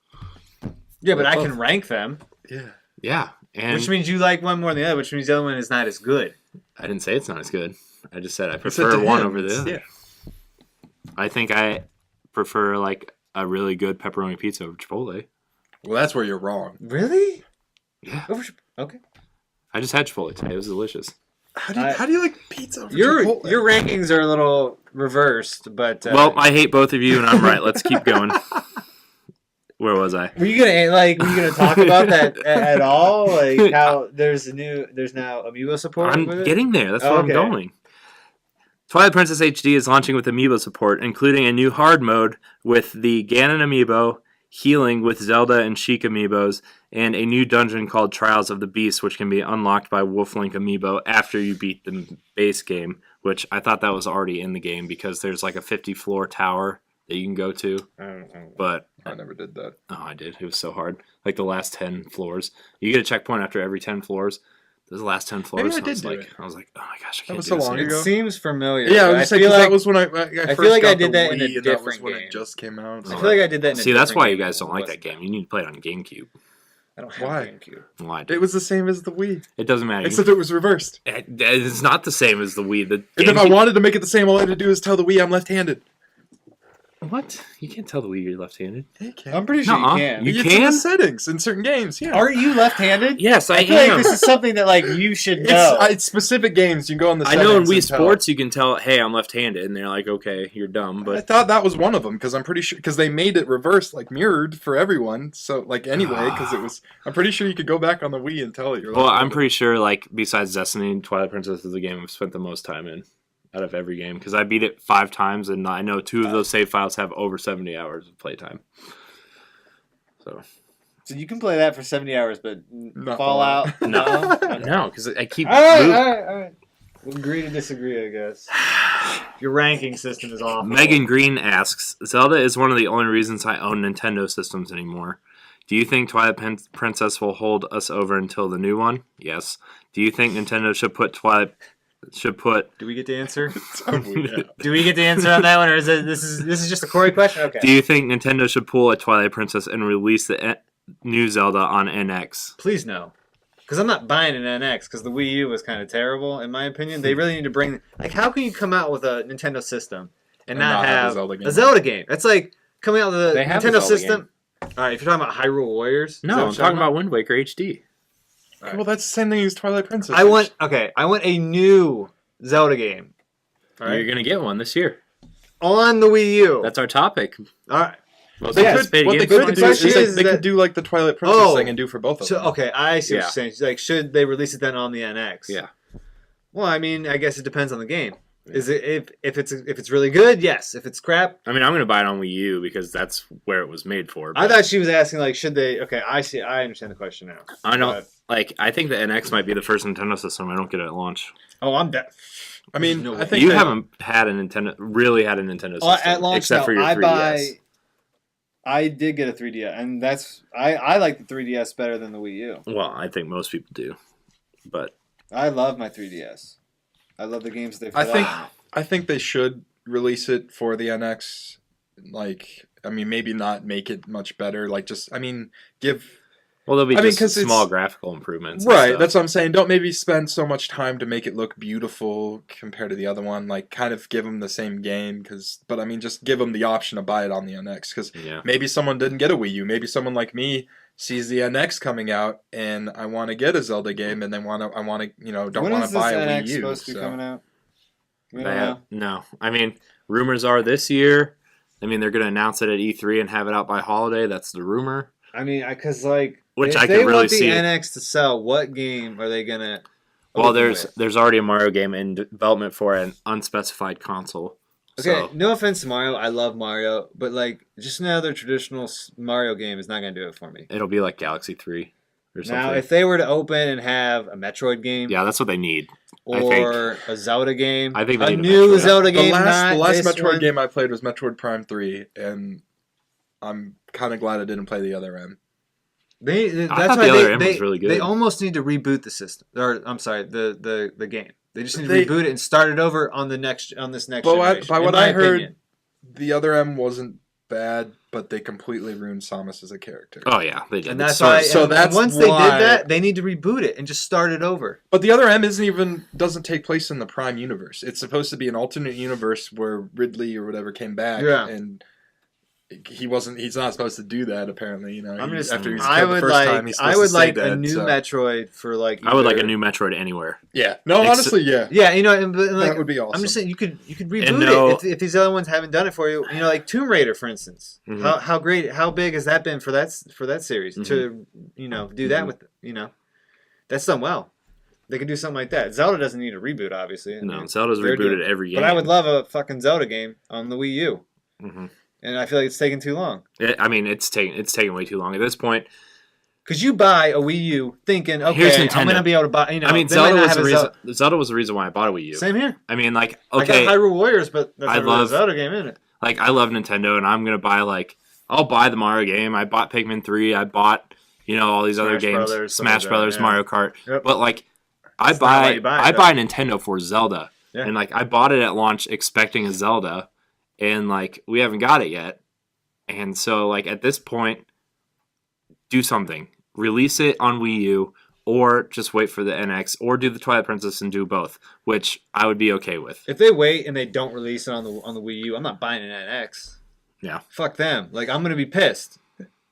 Yeah, but I can rank them. Yeah. Yeah. And Which means you like one more than the other, which means the other one is not as good. I didn't say it's not as good. I just said I said prefer to one him, over the other. yeah. I think I prefer like a really good pepperoni pizza over Chipotle. Well, that's where you're wrong. Really? Yeah. Okay. I just had Chipotle today. It was delicious. How do you like pizza over Your Chipotle? your rankings are a little reversed, but Well, I hate both of you, and I'm right. Let's keep going. Where was I? were you gonna talk about that at all? Like how there's now Amiibo support I'm with it? getting there. That's where Okay. I'm going. Twilight Princess HD is launching with Amiibo support, including a new hard mode with the Ganon Amiibo, healing with Zelda and Sheik Amiibos, and a new dungeon called Trials of the Beast, which can be unlocked by Wolflink Amiibo after you beat the base game, which I thought that was already in the game because there's like a 50-floor tower that you can go to. But I never did that. oh, I did. It was so hard. Like the last 10 floors. You get a checkpoint after every 10 floors. Those last 10 floors. Maybe I and did do like, it. I was like, oh my gosh, I That can't was do so this long anymore. It ago. seems familiar. Yeah, I but was just saying, feel 'cause like that was when I first feel like I got did the that in a Wii, and that was different when game. it just came out. I feel like I did that in a See, that's different why you game guys don't than like West that game. You need to play it on GameCube. I don't have Why? GameCube. Well, I do. It was the same as the Wii, It doesn't matter. except it was reversed. It's not the same as the Wii. The And if I GameCube- wanted to make it the same, all I had to do is tell the Wii I'm left-handed. What? You can't tell the Wii you're left-handed. Yeah, you can. I'm pretty sure Nuh-uh. you can. You It's in can? the settings in certain games. Yeah. Are you left-handed? Yes, I feel like am. this is something that like you should know. It's specific games. You can go on the I settings know in Wii and tell. Sports you can tell, hey, I'm left-handed, and they're like, okay, you're dumb, I but thought that was one of them because I'm pretty sure because they made it reversed, like mirrored for everyone. So like anyway, because it was, I'm pretty sure you could go back on the Wii and tell it you're. well, I'm left-handed. pretty sure like besides Destiny, Twilight Princess is the game I've spent the most time in out of every game because I beat it 5 times, and I know 2 of those save files have over 70 hours of playtime. So So you can play that for 70 hours, but Not Fallout, No. no. no, because I keep All right, moving. all right. We'll agree to disagree, I guess. Your ranking system is awful. Megan Green asks, Zelda is one of the only reasons I own Nintendo systems anymore. Do you think Twilight Princess will hold us over until the new one? Yes. Do you think Nintendo should put Do we get to answer? Yeah. Do we get to answer on that one, or is it this is just a Corey question? Okay. Do you think Nintendo should pull a Twilight Princess and release the new Zelda on NX? Please no. Because I'm not buying an NX because the Wii U was kind of terrible, in my opinion. They really need to bring... Like, how can you come out with a Nintendo system and not have a Zelda game? That's like coming out with a They have a Nintendo Zelda system... All right, if you're talking about Hyrule Warriors... is that No, what I'm you're talking about Wind Waker HD. Right. Well, that's the same thing as Twilight Princess. I want a new Zelda game. All right? You're going to get one this year. On the Wii U. That's our topic. All right. Most They anticipated what they game. could the do is question they, is they that- could do like the Twilight Princess Oh. thing and do for both of So them. okay, I see what Yeah. you're saying. Like, should they release it then on the NX? Yeah. Well, I mean, I guess it depends on the game. Is it if it's really good? Yes. If it's crap, I mean, I'm going to buy it on Wii U because that's where it was made for. I but thought she was asking like, should they? Okay, I see. I understand the question now. I don't But- like. I think the NX might be the first Nintendo system I don't get at launch. Oh, I'm dead. I mean, No I way. think You that- haven't had a Nintendo system At launch, except no, for your 3DS. I did get a 3DS, and that's I like the 3DS better than the Wii U. Well, I think most people do, but I love my 3DS. I love the games they've. I think they should release it for the NX. Like, I mean, maybe not make it much better. Like, just, I mean, give Well, there'll be I mean, just 'cause small it's- graphical improvements. and Right, stuff. that's what I'm saying. Don't maybe spend so much time to make it look beautiful compared to the other one. Like, kind of give them the same game, but I mean, just give them the option to buy it on the NX. Because Yeah. maybe someone didn't get a Wii U. Maybe someone like me sees the NX coming out, and I want to get a Zelda game, and I want to, don't want to buy a Wii U. supposed to be so. coming out? We They don't have- know. no. I mean, rumors are this year. I mean, they're going to announce it at E3 and have it out by holiday. That's the rumor. I mean, because like, Which if I they could really want the see. NX to sell, what game are they gonna? Well, open there's with? there's already a Mario game in development for an unspecified console. Okay, So, no offense to Mario, I love Mario, but like, just another traditional Mario game is not gonna do it for me. it'll be like Galaxy 3 or something. Now, if they were to open and have a Metroid game, yeah, that's what they need. or a Zelda game, I think they a need a new Metroid. Zelda The game, last not this Metroid one. game I played was Metroid Prime 3, and I'm kind of glad I didn't play the other M. That's thought why the other M they, was really good. They almost need to reboot the system, or I'm sorry, the game. They just need to They- reboot it and start it over on this next But generation. by in what my I heard, opinion. the other M wasn't bad, but they completely ruined Samus as a character. Oh yeah, they did. And that's So- why. so and that's once they why- did that, they need to reboot it and just start it over. But the other M doesn't take place in the Prime universe. It's supposed to be an alternate universe where Ridley or whatever came back, Yeah. and he's not supposed to do that apparently. I'm just. after he's I killed the would first like. time, he's I supposed would to stay like a dead, new so. Metroid for like. I would like a either- new Metroid anywhere. Yeah, no, Ex- honestly, yeah, Yeah, but like, that would be awesome. I'm just saying you could And reboot no- it if these other ones haven't done it for you. Like Tomb Raider, for instance. Mhm. How big has that been for that series to do that with that's done well. They could do something like that. Zelda doesn't need a reboot, obviously. I No, mean, Zelda's they're rebooted doing- every game. But I would love a fucking Zelda game on the Wii U, hmm and I feel like it's taking too long. I mean, it's taking way too long at this point. Because you buy a Wii U thinking, Here's okay, I'm Nintendo. gonna be able to buy. I mean, they might Zelda not was have the a reason. Zelda was the reason why I bought a Wii U. Same here. I mean, like, I okay, got Hyrule Warriors, but that's I not really a love- Zelda game, isn't it? like I love Nintendo, and I'm gonna buy I'll buy the Mario game. I bought Pikmin 3. I bought all these other Smash games, Brothers, stuff Smash like that, Brothers, yeah. Mario Kart. Yep. But like, I It's not why you buy it, I though. buy Nintendo for Zelda, Yeah. and like I bought it at launch expecting a Zelda, and like we haven't got it yet, and so like at this point, do something, release it on Wii U, or just wait for the NX, or do the Twilight Princess and do both, which I would be okay with. If they wait and they don't release it on the Wii U, I'm not buying an NX. Yeah. Fuck them. Like I'm gonna be pissed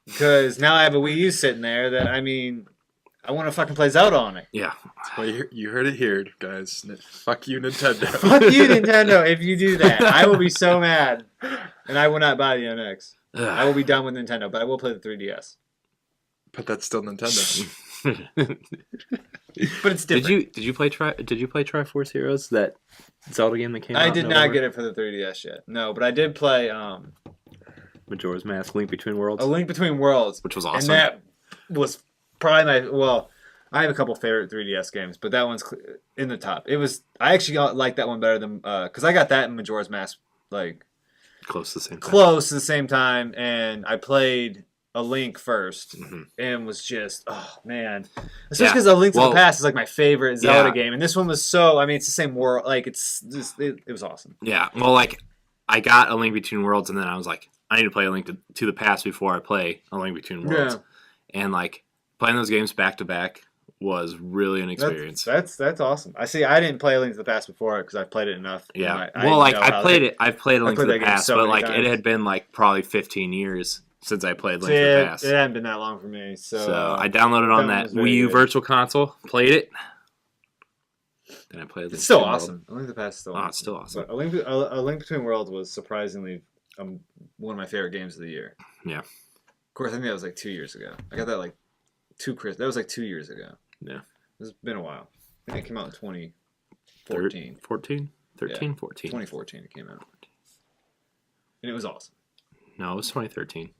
because now I have a Wii U sitting there that I want to fucking play Zelda on it. Yeah, Well, you heard it here, guys. Fuck you, Nintendo. Fuck you, Nintendo. If you do that, I will be so mad, and I will not buy the NX. I will be done with Nintendo, but I will play the 3DS. But that's still Nintendo. But it's different. Did you play Triforce Heroes, that Zelda game that came out? I did not get it for the 3DS yet. No, but I did play Majora's Mask: Link Between Worlds, A Link Between Worlds, which was awesome. and that was probably I have a couple favorite 3DS games, but that one's in the top. I actually like that one better than because I got that in Majora's Mask like Close to the same time. close to the same time, and I played A Link first, Mhm. and was just man, especially Yeah. because A Link to Well, the Past is like my favorite Zelda yeah. game, and this one was it's the same world, like it's just it was awesome. Yeah, well, like I got A Link Between Worlds, and then I was like, I need to play A Link to the Past before I play A Link Between Worlds. And like playing those games back to back was really an experience. That's awesome. I didn't play A Link to the Past before because I've played it enough. Yeah. and Well, like know I've how played to- it. I've played A Link to played the that game Past, so but many like times. it had been like probably 15 years since I played Link See, to the it Past. hadn't been that long for me. So, I downloaded on that that was very Wii U good. Virtual Console, played it, then I played. Link it's still Between Worlds. awesome. A Link to the Past is still Oh, awesome. it's still awesome. But A Link Between Worlds was surprisingly one of my favorite games of the year. Yeah. Of course, I think that was like 2 years ago. I got that like that was like 2 years ago. Yeah. It's been a while. I think it came out in 2014. 14? 13? Yeah. 14. 2014 it came out. And it was awesome. No, it was 2013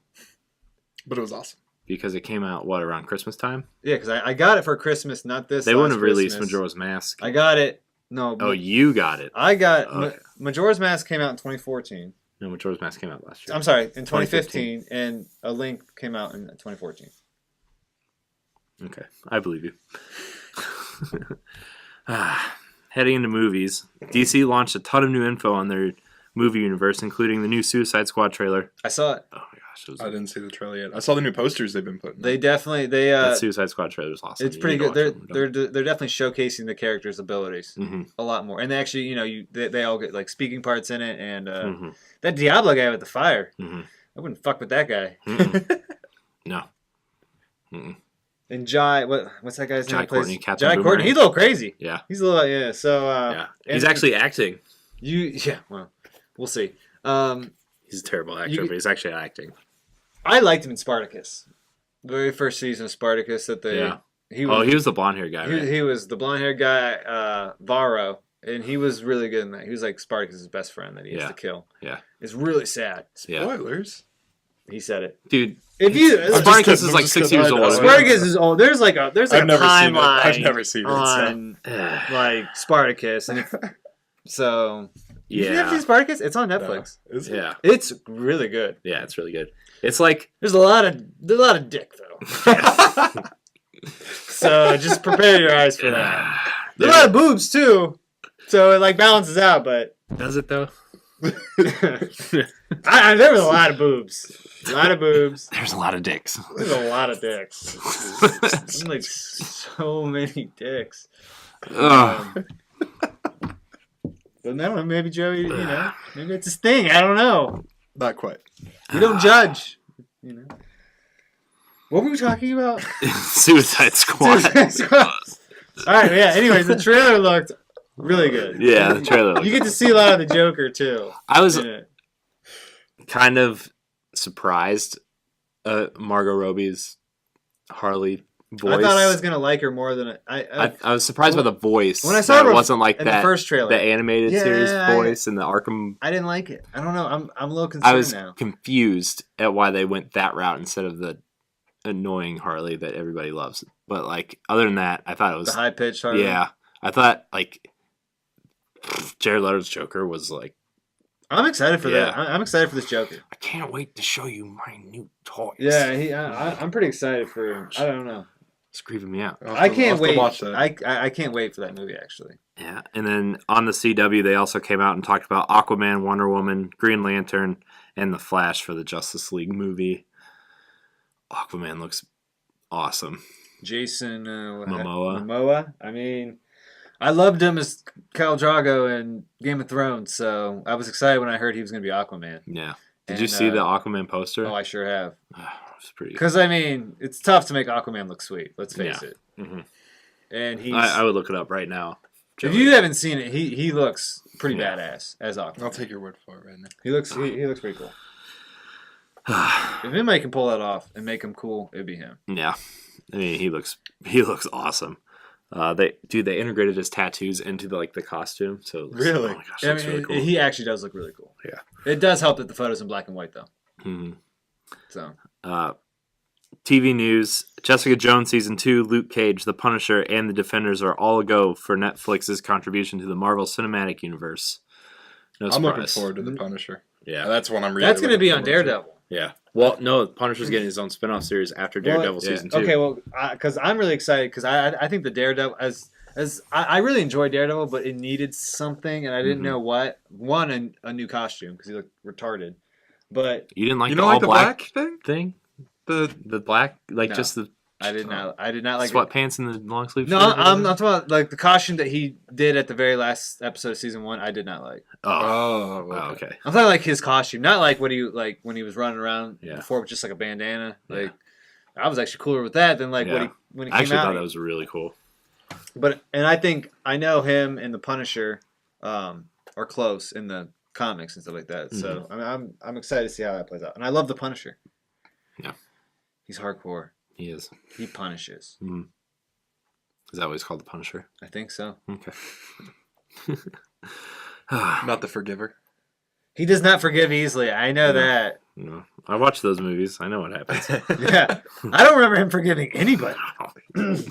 But it was awesome. because it came out around Christmas time. Yeah, because I got it for Christmas, not this They wouldn't have last released Christmas. Majora's Mask. I got it. No. Oh, you got it. I got Okay. Majora's Mask came out in 2014. No, Majora's Mask came out last year. I'm sorry, in 2015, and A Link came out in 2014. Okay, I believe you. Heading into movies, DC launched a ton of new info on their movie universe, including the new Suicide Squad trailer. I saw it. Oh my gosh, I didn't see the trailer yet. I saw the new posters they've been putting. They out. definitely that Suicide Squad trailer was awesome. It's pretty good. They're definitely showcasing the characters' abilities a lot more, and they actually they all get like speaking parts in it, and that Diablo guy with the fire, I wouldn't fuck with that guy. No. And Jai, what's that guy's name? Jai Courtney, Captain Jai Boomerang. Courtney. He's a little crazy. Yeah. He's a little So he's actually acting. Well, we'll see. He's a terrible actor, but he's actually acting. I liked him in Spartacus, the very first season of Spartacus. He was the blonde haired guy. He was the blonde haired guy, Varro, and he was really good in that. He was like Spartacus' best friend that he has to kill. Yeah, it's really sad. Spoilers. He said it, dude. Spartacus is like 6 years old. Spartacus is old. There's like a timeline. I've never seen it on like Spartacus, and so yeah. You ever seen Spartacus? It's on Netflix. No. Is it? Yeah, it's really good. Yeah, it's really good. It's like there's a lot of dick though. So just prepare your eyes for that. There's a lot of boobs too, so it like balances out. But does it though? There was a lot of boobs. A lot of boobs. There's a lot of dicks. There's a lot of dicks. There's like so many dicks. But I don't know, maybe Joey, maybe it's his thing. I don't know. Not quite. You don't judge. What were we talking about? Suicide Squad. All right, yeah. Anyways, the trailer looked really good. Yeah, the trailer. You get to see a lot of the Joker too. I was kind of surprised Margot Robbie's Harley voice. I thought I was gonna like her more than I was surprised by the voice. When I saw her, it wasn't like in that the first trailer, the animated series voice and the Arkham. I didn't like it. I don't know. I'm a little concerned now. I was confused at why they went that route instead of the annoying Harley that everybody loves. But like other than that, I thought it was the high pitched Harley. Yeah, I thought like Jared Leto's Joker was like. I'm excited for that. I'm excited for this Joker. I can't wait to show you my new toys. Yeah, I'm pretty excited for. I don't know. It's creeping me out. I can't wait. Watch that. I can't wait for that movie actually. Yeah, and then on the CW, they also came out and talked about Aquaman, Wonder Woman, Green Lantern, and the Flash for the Justice League movie. Aquaman looks awesome. Jason Momoa. I mean, I loved him as Khal Drogo in Game of Thrones, so I was excited when I heard he was going to be Aquaman. Yeah. Did you see the Aquaman poster? Oh, I sure have. It's pretty. Because I mean, it's tough to make Aquaman look sweet. Let's face it. Mm-hmm. And I would look it up right now. If you haven't seen it, he looks pretty badass as Aquaman. I'll take your word for it right now. He looks pretty cool. If anybody can pull that off and make him cool, it'd be him. Yeah, I mean he looks awesome. They integrated his tattoos into the costume, so it looks, really, oh my gosh, looks really cool. He actually does look really cool. Yeah, it does help that the photo's in black and white though. Mm-hmm. So, TV news: Jessica Jones season 2, Luke Cage, The Punisher, and The Defenders are all a go for Netflix's contribution to the Marvel Cinematic Universe. No surprise. I'm looking forward to The Punisher. Yeah, that's one I'm really. That's going to be on Daredevil. Yeah. Well, no, Punisher's getting his own spin-off series after Daredevil season 2. Okay, well, because I'm really excited because I think the Daredevil I really enjoyed Daredevil, but it needed something and I didn't know what. One, a new costume because he looked retarded, but you didn't like the all black thing. The black just the. I did not like sweatpants and the long sleeve. No, I'm not talking about like the costume that he did at the very last episode of season 1. I did not like. Oh, okay. I'm talking like his costume, not like what he when he was running around before with just like a bandana. Like I was actually cooler with that than when he came out. I actually thought that was really cool. But I think I know him and the Punisher are close in the comics and stuff like that. Mm-hmm. So I'm excited to see how that plays out, and I love the Punisher. Yeah, he's hardcore. He is. He punishes. Mm. Is that what he's called, the Punisher? I think so. Okay. Not the Forgiver. He does not forgive easily. I know that. No, I watched those movies. I know what happens. Yeah, I don't remember him forgiving anybody. Getting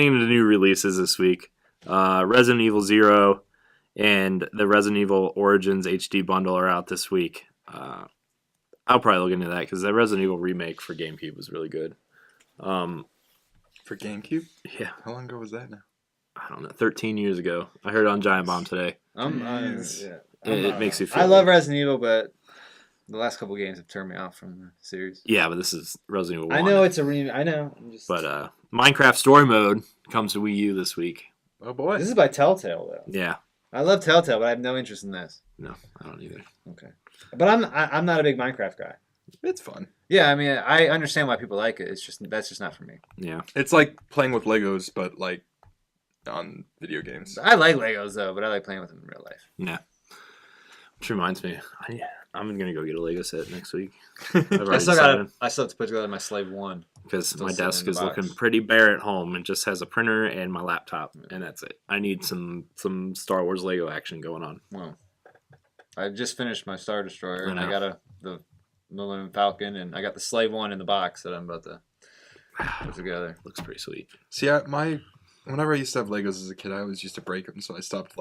into new releases this week, Resident Evil 0 and the Resident Evil Origins HD bundle are out this week. I'll probably look into that because that Resident Evil remake for GameCube was really good. For GameCube? Yeah. How long ago was that now? I don't know. 13 years ago. I heard it on Giant Bomb today. It makes you feel I love Resident Evil, but The last couple games have turned me off from the series. Yeah, but this is Resident Evil 1. I know it's a remake. I know. I'm just... But Minecraft Story Mode comes to Wii U this week. Oh boy. This is by Telltale, though. Yeah. I love Telltale, but I have no interest in this. No, I don't either. Okay. But I'm not a big Minecraft guy. It's fun. Yeah, I mean, I understand why people like it. That's just not for me. Yeah. It's like playing with Legos, but like on video games. I like Legos though, but I like playing with them in real life. Yeah. Which reminds me, I'm gonna go get a Lego set next week. I still have to put together my Slave 1 because my desk is looking pretty bare at home. It just has a printer and my laptop, and that's it. I need some Star Wars Lego action going on. Well, I just finished my Star Destroyer, and I got the Millennium Falcon, and I got the Slave 1 in the box that I'm about to put together. Looks pretty sweet. See, whenever I used to have Legos as a kid, I always used to break them, so I stopped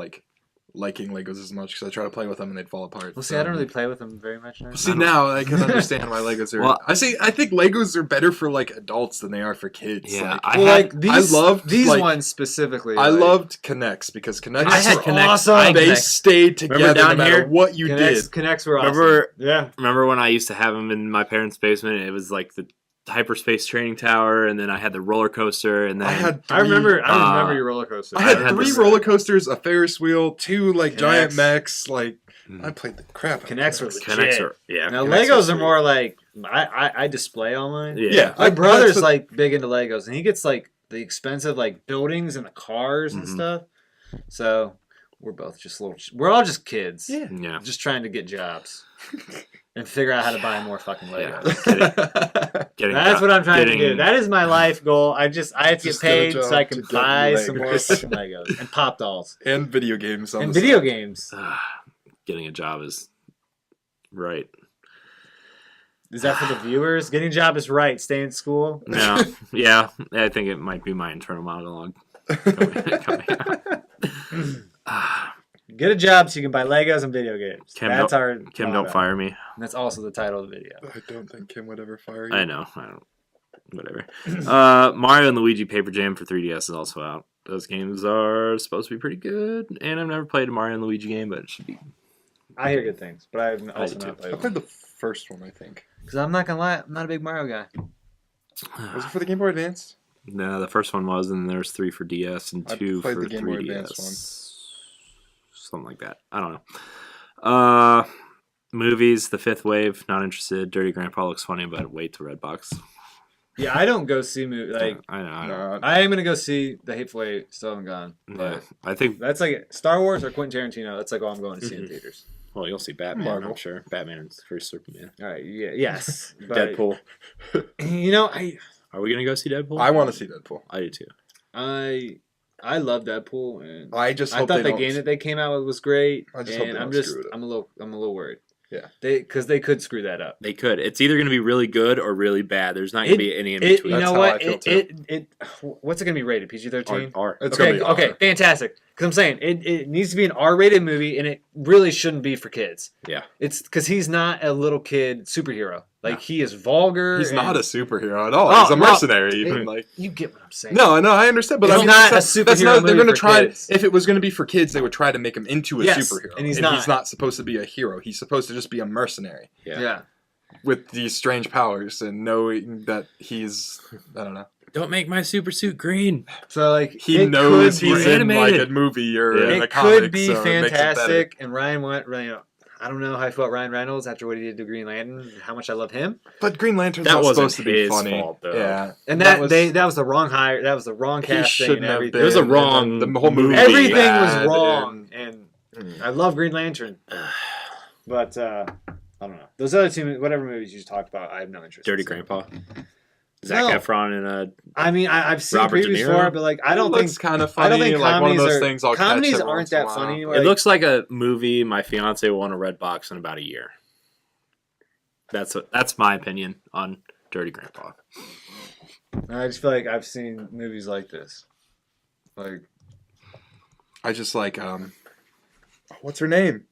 liking Legos as much because I try to play with them and they'd fall apart. Well, see, I don't really play with them very much now. See, now I can understand why Legos are. Well, I think Legos are better for adults than they are for kids. Yeah, I loved these like, ones specifically. I loved Connects because Connects were awesome. They stayed together no matter what you did. Connects were awesome. Remember when I used to have them in my parents' basement? It was like the hyperspace training tower, and then I had the roller coaster, and then I remember your roller coaster. I had 3 roller coasters, a Ferris wheel, 2 giant mechs. I played the crap. Connects were legit. Yeah. Now Legos are more like I display all mine. Yeah. My brother's big into Legos, and he gets the expensive buildings and the cars and stuff. So we're both just we're all just kids. Yeah. Just trying to get jobs. And figure out how to buy more fucking Legos. That's what I'm trying to do. That is my life goal. I have to get paid so I can buy some more fucking Legos and pop dolls and video games. Video games. Getting a job is right. Is that for the viewers? Getting a job is right. Stay in school. No. Yeah, I think it might be my internal monologue. Coming out. Get a job so you can buy Legos and video games. Kim, Kim, don't fire me. And that's also the title of the video. I don't think Kim would ever fire you. I know. I don't. Whatever. Mario and Luigi Paper Jam for 3DS is also out. Those games are supposed to be pretty good, and I've never played a Mario and Luigi game, but it should be. I hear good things, but I've also not played. I played the first one, I think. Because I'm not gonna lie, I'm not a big Mario guy. Was it for the Game Boy Advance? No, the first one was, and there's 3 for DS and 2 for the Game Boy 3DS. Advance one. Something like that. I don't know. Movies, The Fifth Wave, not interested. Dirty Grandpa looks funny, but wait to Redbox. Yeah, I don't go see movies. I know. I am gonna go see The Hateful Eight. Still haven't gone. Yeah, I think that's Star Wars or Quentin Tarantino. That's all I'm going to see in theaters. Well, you'll see Batman. Marvel. I'm sure. Batman is first Superman. All right. Yeah. Yes. Deadpool. Are we gonna go see Deadpool? I want to see Deadpool. I do too. I love Deadpool, and I thought the game that they came out with was great. I just hope they don't screw it up. I'm a little worried. Yeah, because they could screw that up. They could. It's either going to be really good or really bad. There's not going to be any in between. You know what? What's it going to be rated? PG-13? R. It's going to be R. Okay, fantastic. Because I'm saying it needs to be an R-rated movie, and it really shouldn't be for kids. Yeah, it's because he's not a little kid superhero. He is vulgar. He's not a superhero at all. He's a mercenary. You get what I'm saying? No, I understand, but it's not a superhero movie. They're going to try. Kids. If it was going to be for kids, they would try to make him into a superhero, and he's not supposed to be a hero. He's supposed to just be a mercenary. Yeah. With these strange powers and knowing that he's, I don't know. Don't make my super suit green. So he knows he's in a movie or in a comic. It could be so fantastic. And Ryan went, I don't know how I felt Ryan Reynolds after what he did to Green Lantern. How much I love him. But Green Lantern's not supposed to be funny. Fault, though. Yeah, and that was the wrong hire. That was the wrong casting and everything. It was a wrong. The whole movie. Everything was wrong. And I love Green Lantern, but I don't know. Those other two, whatever movies you talked about, I have no interest. Dirty Grandpa. Zac Efron and I've seen Robert previews for it, but I don't think it's kind of funny. I don't think one of those things. Comedies aren't that funny anymore. It looks like a movie my fiance will want to Redbox in about a year. That's my opinion on Dirty Grandpa. I just feel like I've seen movies like this. I just what's her name?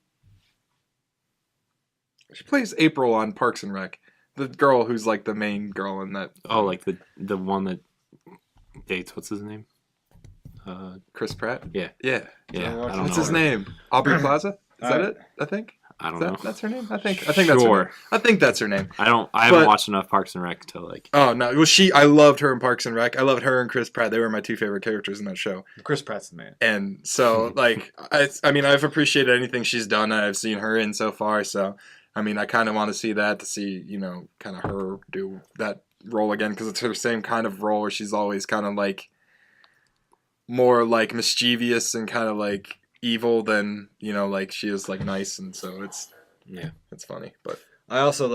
She plays April on Parks and Rec. The girl who's the main girl in that. Oh, the one that dates. What's his name? Chris Pratt. Yeah. Yeah. Yeah. What's his name? Aubrey Plaza. Is that it? I think. I don't know. That's her name. I think that's her name. I think that's her name. I haven't watched enough Parks and Rec to like. Oh no! Well, I loved her in Parks and Rec. I loved her and Chris Pratt. They were my two favorite characters in that show. Chris Pratt's the man. And so, like, I mean, I've appreciated anything she's done. And I've seen her in so far. So, I mean, I kind of want to see that to see, you know, kind of her do that role again because it's her same kind of role where she's always kind of like more like mischievous and kind of like evil than, you know, like she is like nice, and so it's funny. But I also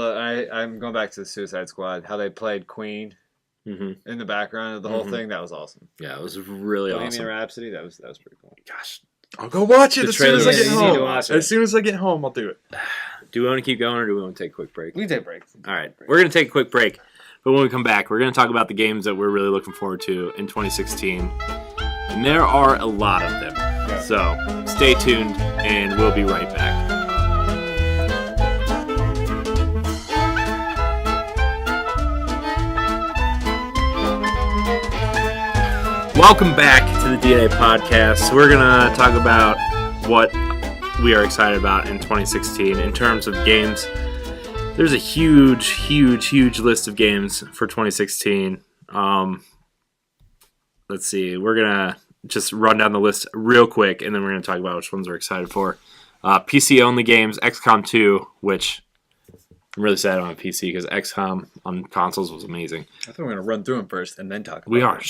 I'm going back to the Suicide Squad, how they played Queen in the background of the whole thing. That was awesome. Yeah, it was really awesome. Bohemian Rhapsody, that was pretty cool. Gosh, I'll go watch it as soon as I get you need to watch home. it. As soon as I get home, I'll do it. Do we want to keep going or do we want to take a quick break? We take breaks. All right, we're going to take a quick break. But when we come back, we're going to talk about the games that we're really looking forward to in 2016. And there are a lot of them. Yeah. So stay tuned, and we'll be right back. Welcome back to the DNA Podcast. We're going to talk about what we are excited about in 2016 in terms of games. There's a huge list of games for 2016. Let's see. We're going to just run down the list real quick, and then we're going to talk about which ones we're excited for. PC-only games, XCOM 2, which I'm really sad on a PC because XCOM on consoles was amazing. I think we're going to run through them first and then talk about We are.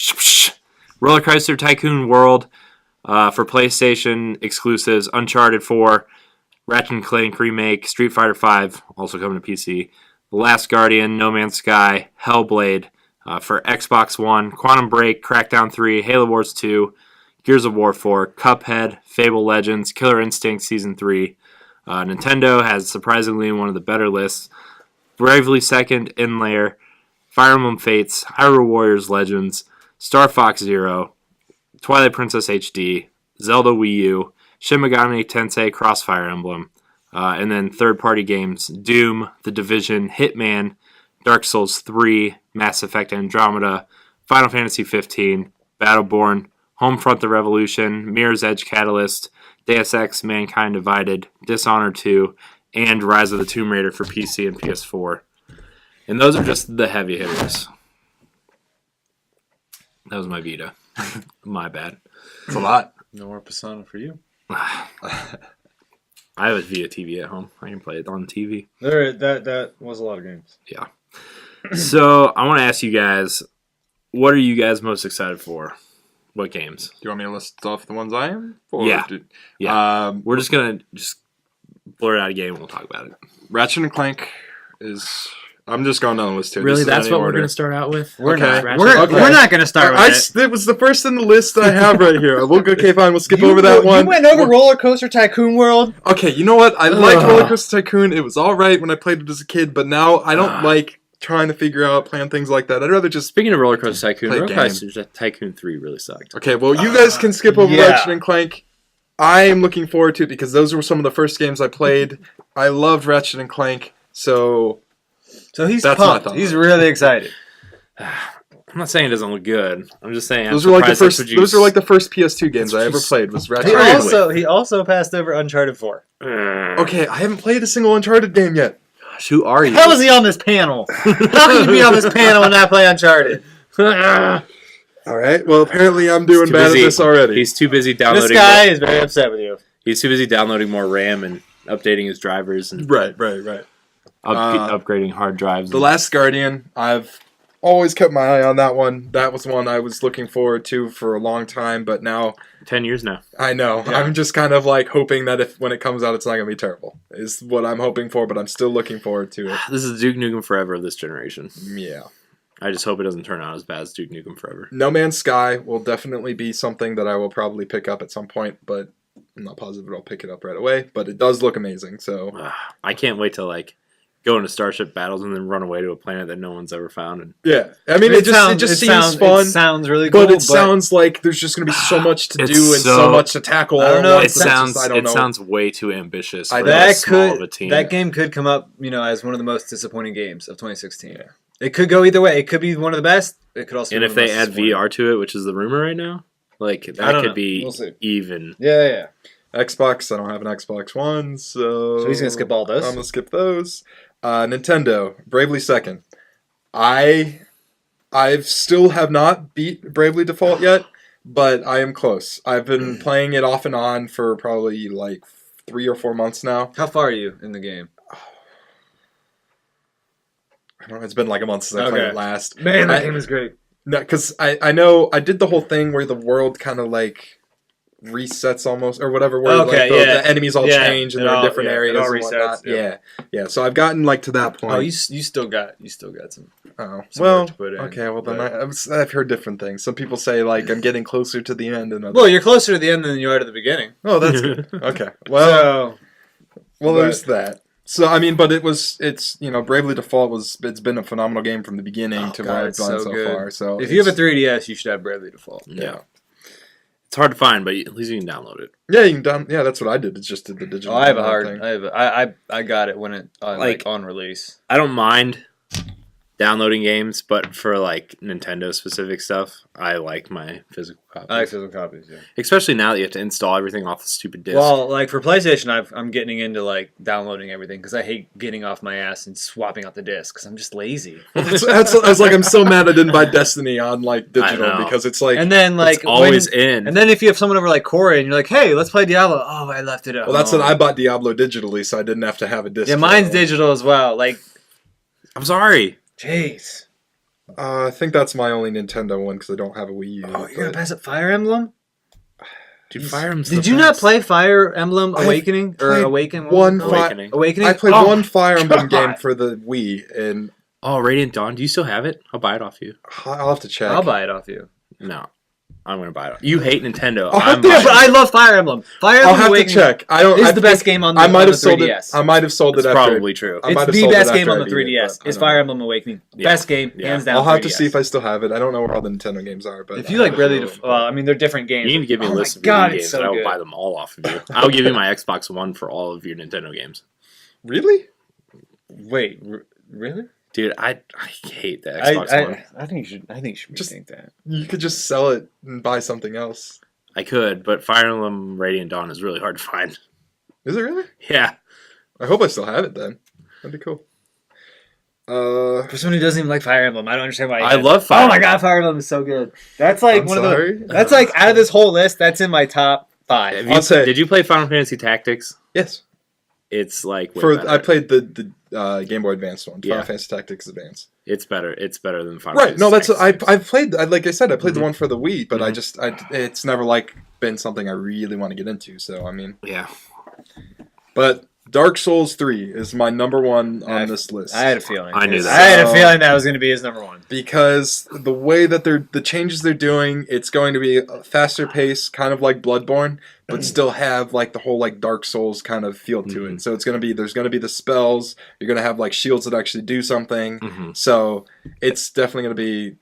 Roller Coaster Tycoon World for PlayStation exclusives, Uncharted 4, Ratchet & Clank Remake, Street Fighter V, also coming to PC, The Last Guardian, No Man's Sky, Hellblade for Xbox One, Quantum Break, Crackdown 3, Halo Wars 2, Gears of War 4, Cuphead, Fable Legends, Killer Instinct Season 3. Nintendo has surprisingly one of the better lists. Bravely Second, Inlayer, Fire Emblem Fates, Hyrule Warriors Legends, Star Fox Zero, Twilight Princess HD, Zelda Wii U, Shin Megami Tensei Crossfire Emblem, and then third-party games, Doom, The Division, Hitman, Dark Souls 3, Mass Effect Andromeda, Final Fantasy 15, Battleborn, Homefront The Revolution, Mirror's Edge Catalyst, Deus Ex Mankind Divided, Dishonored 2, and Rise of the Tomb Raider for PC and PS4. And those are just the heavy hitters. That was my Vita. My bad. It's a lot. No more Persona for you. I have a Vita TV at home. I can play it on TV. That was a lot of games. Yeah. So I want to ask you guys, what are you guys most excited for? What games? Do you want me to list off the ones I am? Yeah. We're just going to blur out a game and we'll talk about it. Ratchet & Clank is... I'm just going down the list here. Really? That's what we're going to start out with? We're not going to start with it. It was the first in the list I have right here. Okay, fine. We'll skip over that one. You went over Roller Coaster Tycoon World? Okay, you know what? I liked Roller Coaster Tycoon. It was all right when I played it as a kid, but now I don't like trying to figure out, plan things like that. I'd rather just... Speaking of Roller Coaster Tycoon, Roller Coaster Tycoon 3 really sucked. Okay, well, you guys can skip over Ratchet & Clank. I am looking forward to it because those were some of the first games I played. I loved Ratchet & Clank, so he's pumped. He's really excited. I'm not saying it doesn't look good. I'm just saying those were like the first. Those were like the first PS2 games I ever played. Was Ratchet. He also passed over Uncharted 4. Okay, I haven't played a single Uncharted game yet. Gosh, who are you? How is he on this panel? How can you be on this panel and not play Uncharted? All right. Well, apparently I'm doing bad at this already. He's too busy downloading. This guy is very upset with you. He's too busy downloading more RAM and updating his drivers and right. Upgrading hard drives. The Last Guardian. I've always kept my eye on that one. That was one I was looking forward to for a long time, but now 10 years now. I know. Yeah. I'm just kind of like hoping that when it comes out, it's not going to be terrible. Is what I'm hoping for, but I'm still looking forward to it. This is Duke Nukem Forever of this generation. Yeah. I just hope it doesn't turn out as bad as Duke Nukem Forever. No Man's Sky will definitely be something that I will probably pick up at some point, but I'm not positive I'll pick it up right away. But it does look amazing, so I can't wait to go into starship battles and then run away to a planet that no one's ever found. And yeah, I mean, it just seems fun. It sounds really cool, but it sounds like there's just going to be so much to do and so much to tackle. I don't know. It sounds way too ambitious for that small of a team. That game could come up, as one of the most disappointing games of 2016. Yeah. It could go either way. It could be one of the best. It could also. And if they add VR to it, which is the rumor right now, that could be we'll see. even. Yeah. Xbox, I don't have an Xbox One, so he's gonna skip all those? I'm gonna skip those. Nintendo, Bravely Second. I still have not beat Bravely Default yet, but I am close. I've been playing it off and on for probably like 3 or 4 months now. How far are you in the game? I don't know, it's been like a month since I played it last. Man, that game is great. No, because I know I did the whole thing where the world kind of like resets almost or whatever, where the enemies all change and they're in different areas and whatnot. Yeah. So I've gotten like to that point. Oh, you still got some. Oh well, to put in, okay. Well, then I've heard different things. Some people say like I'm getting closer to the end, and well, you're closer to the end than you are to the beginning. Oh, that's good. Okay. Well, there's that. So I mean, but it's Bravely Default it's been a phenomenal game from the beginning to what I've done so far. So if you have a 3DS, you should have Bravely Default. Yeah. It's hard to find, but at least you can download it. Yeah, you can Yeah, that's what I did. It's just did the digital. I have a hard thing. I got it when it like on release. I don't mind downloading games, but for like Nintendo specific stuff, I like my physical copies. I like physical copies, yeah. Especially now that you have to install everything off the stupid disc. Well, like for PlayStation, I'm getting into like downloading everything because I hate getting off my ass and swapping out the disc because I'm just lazy. I was like, I'm so mad I didn't buy Destiny on like digital because it's like, and then like it's always in. And then if you have someone over like Corey and you're like, hey, let's play Diablo. Oh, I left it at home. Well, that's what I bought Diablo digitally, so I didn't have to have a disc. Yeah, mine's digital as well. Like, I'm sorry. Jeez. I think that's my only Nintendo one because I don't have a Wii U. Oh, you're gonna pass up Fire Emblem? Dude, Fire Emblem's Did you not play Fire Emblem Awakening or Awaken? Awakening. I played one Fire Emblem game for the Wii, and Radiant Dawn. Do you still have it? I'll buy it off you. I'll have to check. I'll buy it off you. No. I'm gonna buy it. You hate Nintendo. But I love Fire Emblem. Fire Emblem I'll have to check. It's the best game on the 3DS. I might have sold it. That's probably true. It's the best game on the 3DS. It's Fire Emblem Awakening. Best game, hands down. I'll have to see if I still have it. I don't know where all the Nintendo games are, but if you like really, I mean, they're different games. You need to give me a list of video games, and I will buy them all off of you. I'll give you my Xbox One for all of your Nintendo games. Really? Wait, really? Dude, I hate the Xbox One. I think you should rethink that. You could just sell it and buy something else. I could, but Fire Emblem Radiant Dawn is really hard to find. Is it really? Yeah. I hope I still have it then. That'd be cool. For someone who doesn't even like Fire Emblem, I don't understand why. I love Fire Emblem. Oh my god, Fire Emblem is so good. That's like That's like out of this whole list. That's in my top 5. Did you play Final Fantasy Tactics? Yes. It's like I played the Game Boy Advance one. Final Fantasy Tactics Advance. It's better. It's better than Final Fantasy. Right. No, that's I've played. Like I said, I played the one for the Wii, but it's never like been something I really want to get into. So I mean, yeah. But Dark Souls 3 is my number 1 on this list. I had a feeling. I knew that. I had a feeling that was going to be his number 1 because the way that the changes they're doing, it's going to be a faster pace, kind of like Bloodborne, but still have like the whole like Dark Souls kind of feel to it. So there's going to be the spells. You're going to have like shields that actually do something. So it's definitely going to be,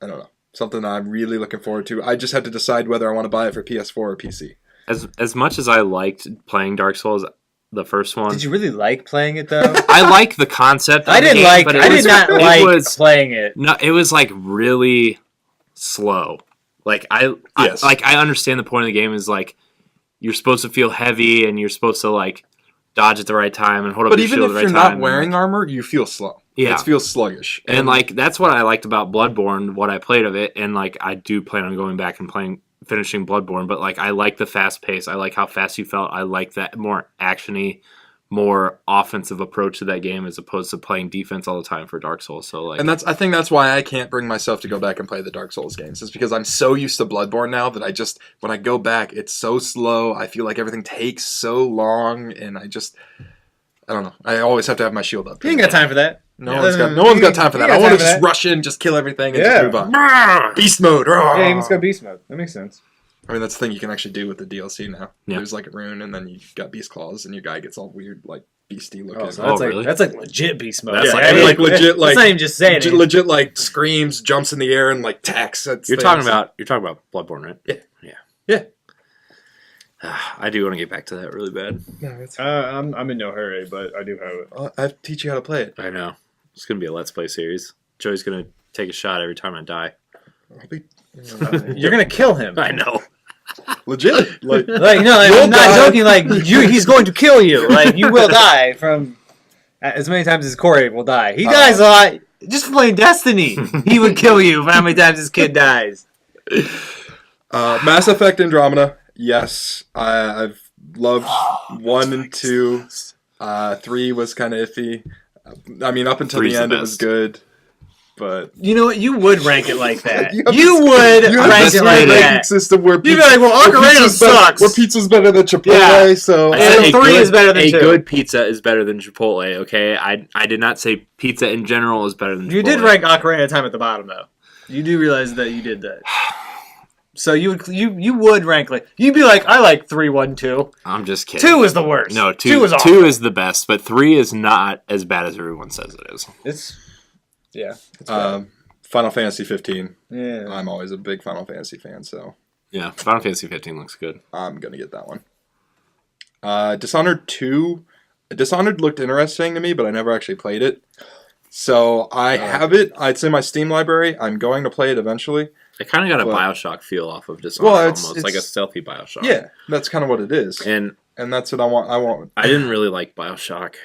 I don't know, something that I'm really looking forward to. I just had to decide whether I want to buy it for PS4 or PC. As much as I liked playing Dark Souls, the first one. Did you really like playing it though? I like the concept. I did not like playing it. No, it was like really slow. Like I understand the point of the game is like you're supposed to feel heavy and you're supposed to like dodge at the right time and hold up your shield at the right time. But even if you're not wearing armor, you feel slow. Yeah, it feels sluggish. And like that's what I liked about Bloodborne. What I played of it, and like I do plan on going back and finishing Bloodborne, but like I like the fast pace. I like how fast you felt. I like that more actiony, more offensive approach to that game as opposed to playing defense all the time for Dark Souls. So like, and I think that's why I can't bring myself to go back and play the Dark Souls games. It's because I'm so used to Bloodborne now that when I go back, it's so slow. I feel like everything takes so long, and I don't know. I always have to have my shield up. You ain't got time for that. No one's got time for that. I want to just rush in, just kill everything, and just move on. Beast mode. Yeah, you must go beast mode. That makes sense. I mean, that's the thing you can actually do with the DLC now. Yeah. There's like a rune, and then you've got beast claws, and your guy gets all weird, like beastie looking. Oh, so that's like legit beast mode. That's legit. That's not even just saying it. Legit, like screams, jumps in the air, and like attacks. You're talking about Bloodborne, right? Yeah. I do want to get back to that really bad. No, I'm in no hurry, but I do have it. I have to teach you how to play it. I know. It's going to be a Let's Play series. Joey's going to take a shot every time I die. You're going to kill him. I know. Legit. Like no, I'm not joking. Like he's going to kill you. Like you will die from as many times as Corey will die. He dies a lot just playing Destiny. He would kill you for how many times his kid dies. Mass Effect Andromeda. Yes, I've loved 1 and 2. 3 was kind of iffy. I mean, up until the end, it was good. But you know what? You would rank it like that. you would rank it like that. System where you'd be like, well, Ocarina sucks. Where pizza's better than Chipotle, so... And 3 is better than 2. A good pizza is better than Chipotle, okay? I did not say pizza in general is better than Chipotle. You did rank Ocarina of Time at the bottom, though. You do realize that you did that. So you would rank like... You'd be like, I like 3, 1, 2. I'm just kidding. 2 is the worst. No, 2 is awful. 2 is the best, but 3 is not as bad as everyone says it is. It's Final Fantasy 15. Yeah. I'm always a big Final Fantasy fan, so... Yeah, Final Fantasy 15 looks good. I'm going to get that one. Dishonored 2. Dishonored looked interesting to me, but I never actually played it. So I have it. It's in my Steam library. I'm going to play it eventually. It kind of got a Bioshock feel off of Dishonored, it's almost like a stealthy Bioshock. Yeah, that's kind of what it is. And that's what I want. I didn't really like Bioshock.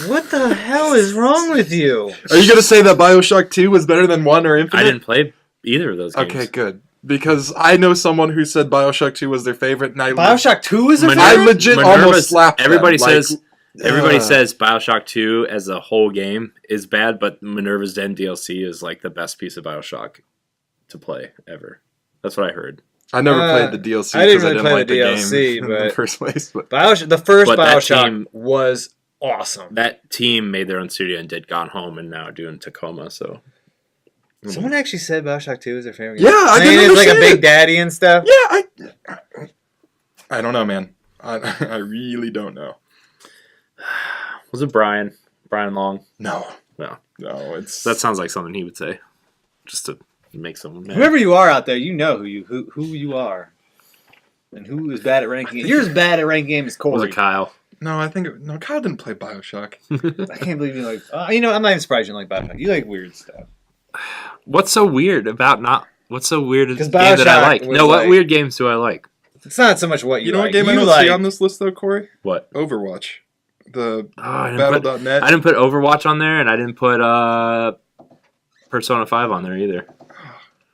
What the hell is wrong with you? Are you going to say that Bioshock 2 was better than 1 or Infinite? I didn't play either of those games. Okay, good. Because I know someone who said Bioshock 2 was their favorite. And Bioshock 2 is their favorite? I legit almost slapped them. Everybody says Bioshock 2 as a whole game is bad, but Minerva's Den DLC is like the best piece of Bioshock to play ever. That's what I heard. I never played the DLC. I didn't really play like the DLC, game but in the first place. But the first Bioshock was awesome. That team made their own studio and did Gone Home and now doing Tacoma. So someone actually said Bioshock 2 is their favorite game. Yeah, I didn't it's like a Big Daddy and stuff. Yeah, I don't know, man. I really don't know. Was it Brian Long? No. That sounds like something he would say, just to make someone mad. Whoever you are out there, you know who you are, and who is bad at ranking. You're as bad at ranking games as Corey. Was it Kyle? No, Kyle didn't play Bioshock. I can't believe you like. I'm not even surprised you like Bioshock. You like weird stuff. What's so weird game Bioshock that I like? No, what weird games do I like? It's not so much what you know like. What game I don't see on this list though, Corey? What? Overwatch. The Battle.net. I didn't put Overwatch on there, and I didn't put Persona 5 on there either.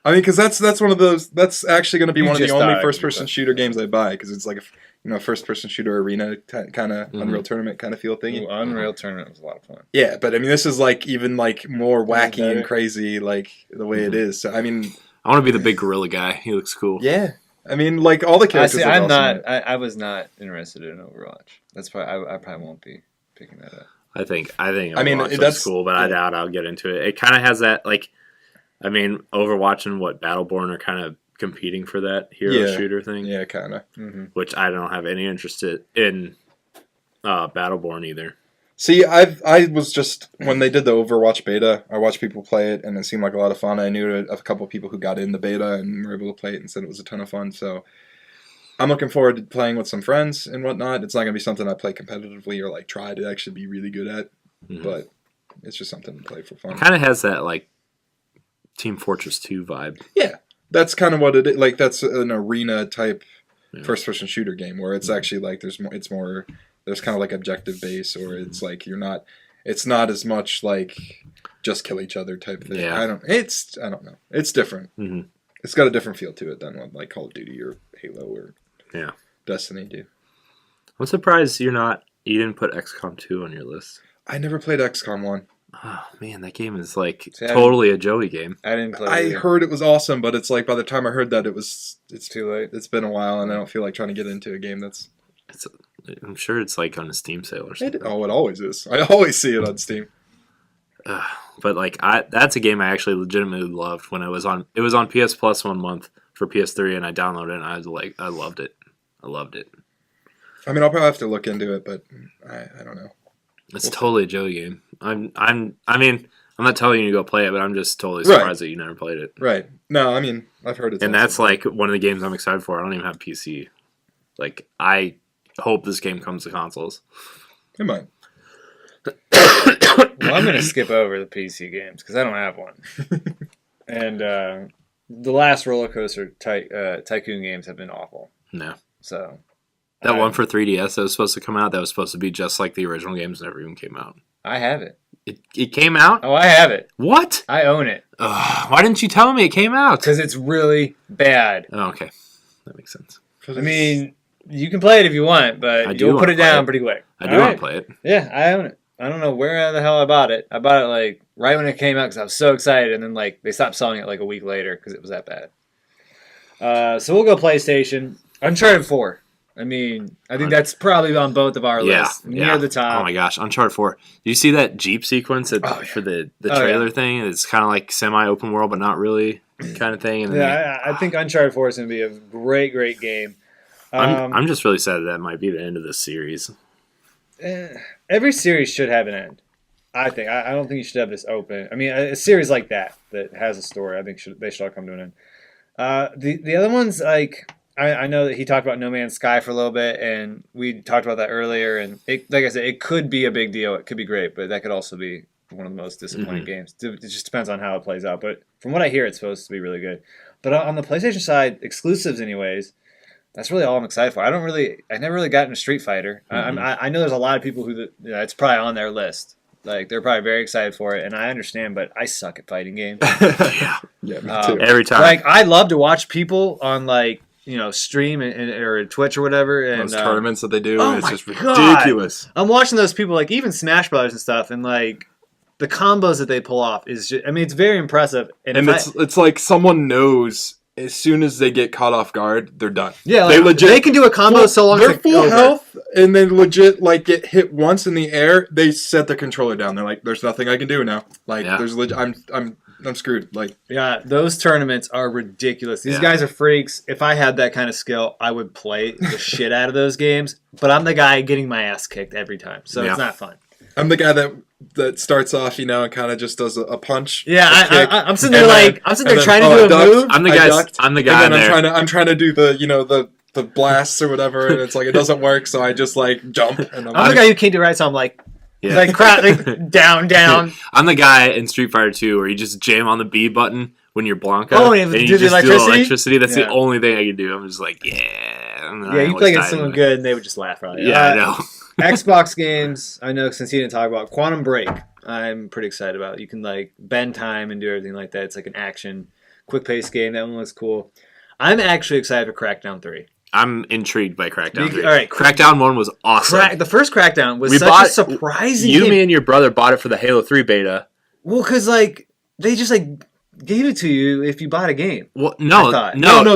I mean, because that's one of those. That's actually going to be one of the only first-person shooter games I buy because it's like a first-person shooter arena kind of Unreal Tournament kind of feel thing. Unreal Tournament was a lot of fun. Yeah, but I mean, this is like even like more wacky and crazy, like the way it is. So I mean, I want to be the big gorilla guy. He looks cool. Yeah, I mean, like all the characters. I was not interested in Overwatch. That's probably I probably won't be picking that up. I think Overwatch looks cool, but I doubt I'll get into it. It kind of has that like. I mean, Overwatch and Battleborn are kind of competing for that hero shooter thing. Yeah, kind of. Mm-hmm. Which I don't have any interest in Battleborn either. See, I was just when they did the Overwatch beta, I watched people play it, and it seemed like a lot of fun. I knew a couple of people who got in the beta and were able to play it and said it was a ton of fun. So I'm looking forward to playing with some friends and whatnot. It's not going to be something I play competitively or like try to actually be really good at, but it's just something to play for fun. It kind of has that like Team Fortress 2 vibe. Yeah, that's kind of what it is. Like that's an arena type first-person shooter game where it's actually like there's kind of like objective base, or it's like it's not as much like just kill each other type thing. Yeah. I don't know. It's different. Mm-hmm. It's got a different feel to it than what like Call of Duty or Halo or Destiny do. I'm surprised you didn't put XCOM 2 on your list. I never played XCOM 1. Oh man, that game is like totally a Joey game. I didn't play. I heard it was awesome, but it's like by the time I heard that it's too late. It's been a while, and I don't feel like trying to get into a game that's. I'm sure it's like on a Steam sale or something. It always is. I always see it on Steam. But like that's a game I actually legitimately loved when it was on PS Plus 1 month for PS3, and I downloaded it and I was like, I loved it. I mean, I'll probably have to look into it, but I don't know. It's totally a Joey game. I mean, I'm not telling you to go play it, but I'm just totally surprised that you never played it. Right. No, I mean, I've heard it. And that's like one of the games I'm excited for. I don't even have PC. Like, I hope this game comes to consoles. It might. Well, I'm going to skip over the PC games because I don't have one. And the last roller coaster tycoon games have been awful. No. So That one for 3DS that was supposed to come out, that was supposed to be just like the original games, never even came out. I have it. It came out? Oh, I have it. What? I own it. Why didn't you tell me it came out? Because it's really bad. Oh, okay. That makes sense. I mean, you can play it if you want, but you'll put it down pretty quick. I do want to play it. Yeah, I own it. I don't know where the hell I bought it. I bought it like right when it came out because I was so excited, and then like they stopped selling it like a week later because it was that bad. So we'll go PlayStation. Uncharted 4. I mean, I think that's probably on both of our lists. Near the top. Oh my gosh, Uncharted 4. Do you see that Jeep sequence for the trailer thing? It's kind of like semi-open world, but not really kind of thing. And I think Uncharted 4 is going to be a great, great game. I'm just really sad that might be the end of this series. Every series should have an end. I think. I don't think you should have this open. I mean, a series like that has a story, I think they should all come to an end. The other ones, like... I know that he talked about No Man's Sky for a little bit, and we talked about that earlier. And like I said, it could be a big deal. It could be great, but that could also be one of the most disappointing games. It just depends on how it plays out. But from what I hear, it's supposed to be really good. But on the PlayStation side, exclusives anyways, that's really all I'm excited for. I never really got into Street Fighter. I know there's a lot of people who it's probably on their list. Like, they're probably very excited for it, and I understand, but I suck at fighting games. Yeah, me too. Every time. Like, I love to watch people on, like, stream or Twitch or whatever. And those tournaments that they do, it's just ridiculous. I'm watching those people, like even Smash Brothers and stuff, and like the combos that they pull off is just, I mean, it's very impressive. And it's like someone knows as soon as they get caught off guard, they're done. Yeah, like, they can do a combo so long they're full health, and then legit like get hit once in the air, they set the controller down. They're like, "There's nothing I can do now." Like, I'm screwed. Like, yeah, those tournaments are ridiculous. These guys are freaks. If I had that kind of skill, I would play the shit out of those games. But I'm the guy getting my ass kicked every time, so it's not fun. I'm the guy that starts off, and kind of just does a punch. Yeah, I'm sitting there trying to do a move. I'm the guy. And then I'm trying to do the blasts or whatever, and it's like it doesn't work, so I just like jump. And I'm the guy who can't do right, so I'm like. Yeah. Like crap, like down. I'm the guy in Street Fighter 2 where you just jam on the B button when you're Blanca. Oh, and you just do electricity. That's the only thing I can do. I'm just like, yeah. Yeah, you play against someone good, and they would just laugh probably. Yeah, I know. Xbox games, I know since he didn't talk about Quantum Break, I'm pretty excited about. You can like bend time and do everything like that. It's like an action, quick paced game. That one looks cool. I'm actually excited for Crackdown 3. I'm intrigued by Crackdown 3. All right, Crackdown 1 was awesome. The first Crackdown was such a surprising game. Me and your brother bought it for the Halo 3 beta. Well, because like they just like gave it to you if you bought a game. Well, no,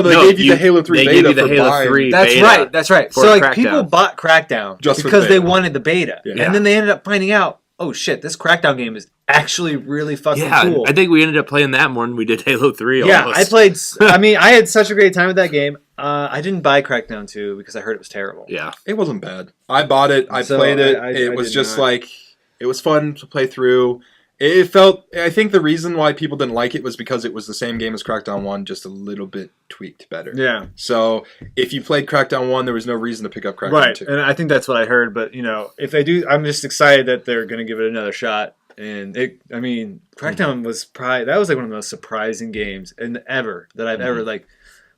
they gave you the Halo 3 beta. They gave you the Halo 3 beta. That's right. So like people bought Crackdown just because they wanted the beta, and then they ended up finding out, oh shit, this Crackdown game is actually really fucking cool. I think we ended up playing that more than we did Halo 3. Yeah, almost. I had such a great time with that game. I didn't buy Crackdown 2 because I heard it was terrible. Yeah. It wasn't bad. I bought it. I played it. It was just like, it was fun to play through. It felt, I think the reason why people didn't like it was because it was the same game as Crackdown 1, just a little bit tweaked better. Yeah. So if you played Crackdown 1, there was no reason to pick up Crackdown 2. Right, and I think that's what I heard. But, if they do, I'm just excited that they're going to give it another shot. And Crackdown was probably, that was like one of the most surprising games that I've ever like,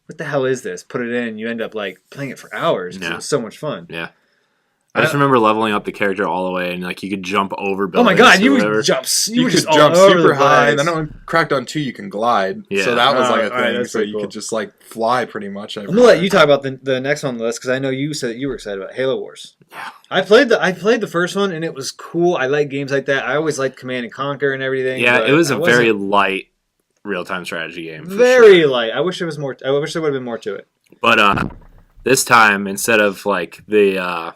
what the hell is this? Put it in, you end up like playing it for hours because it was so much fun. Yeah. I just remember leveling up the character all the way, and like you could jump over buildings. Oh my god, you would jump! You could just jump super high. And then on Crackdown 2, you can glide. Yeah. So that was like a thing. Right, so you could just like fly pretty much. I'm gonna let you talk about the next one on the list because I know you said you were excited about Halo Wars. Yeah. I played the first one and it was cool. I like games like that. I always liked Command and Conquer and everything. Yeah, it was a very light real-time strategy game. Very light. I wish there was more. I wish there would have been more to it. But this time, instead of like the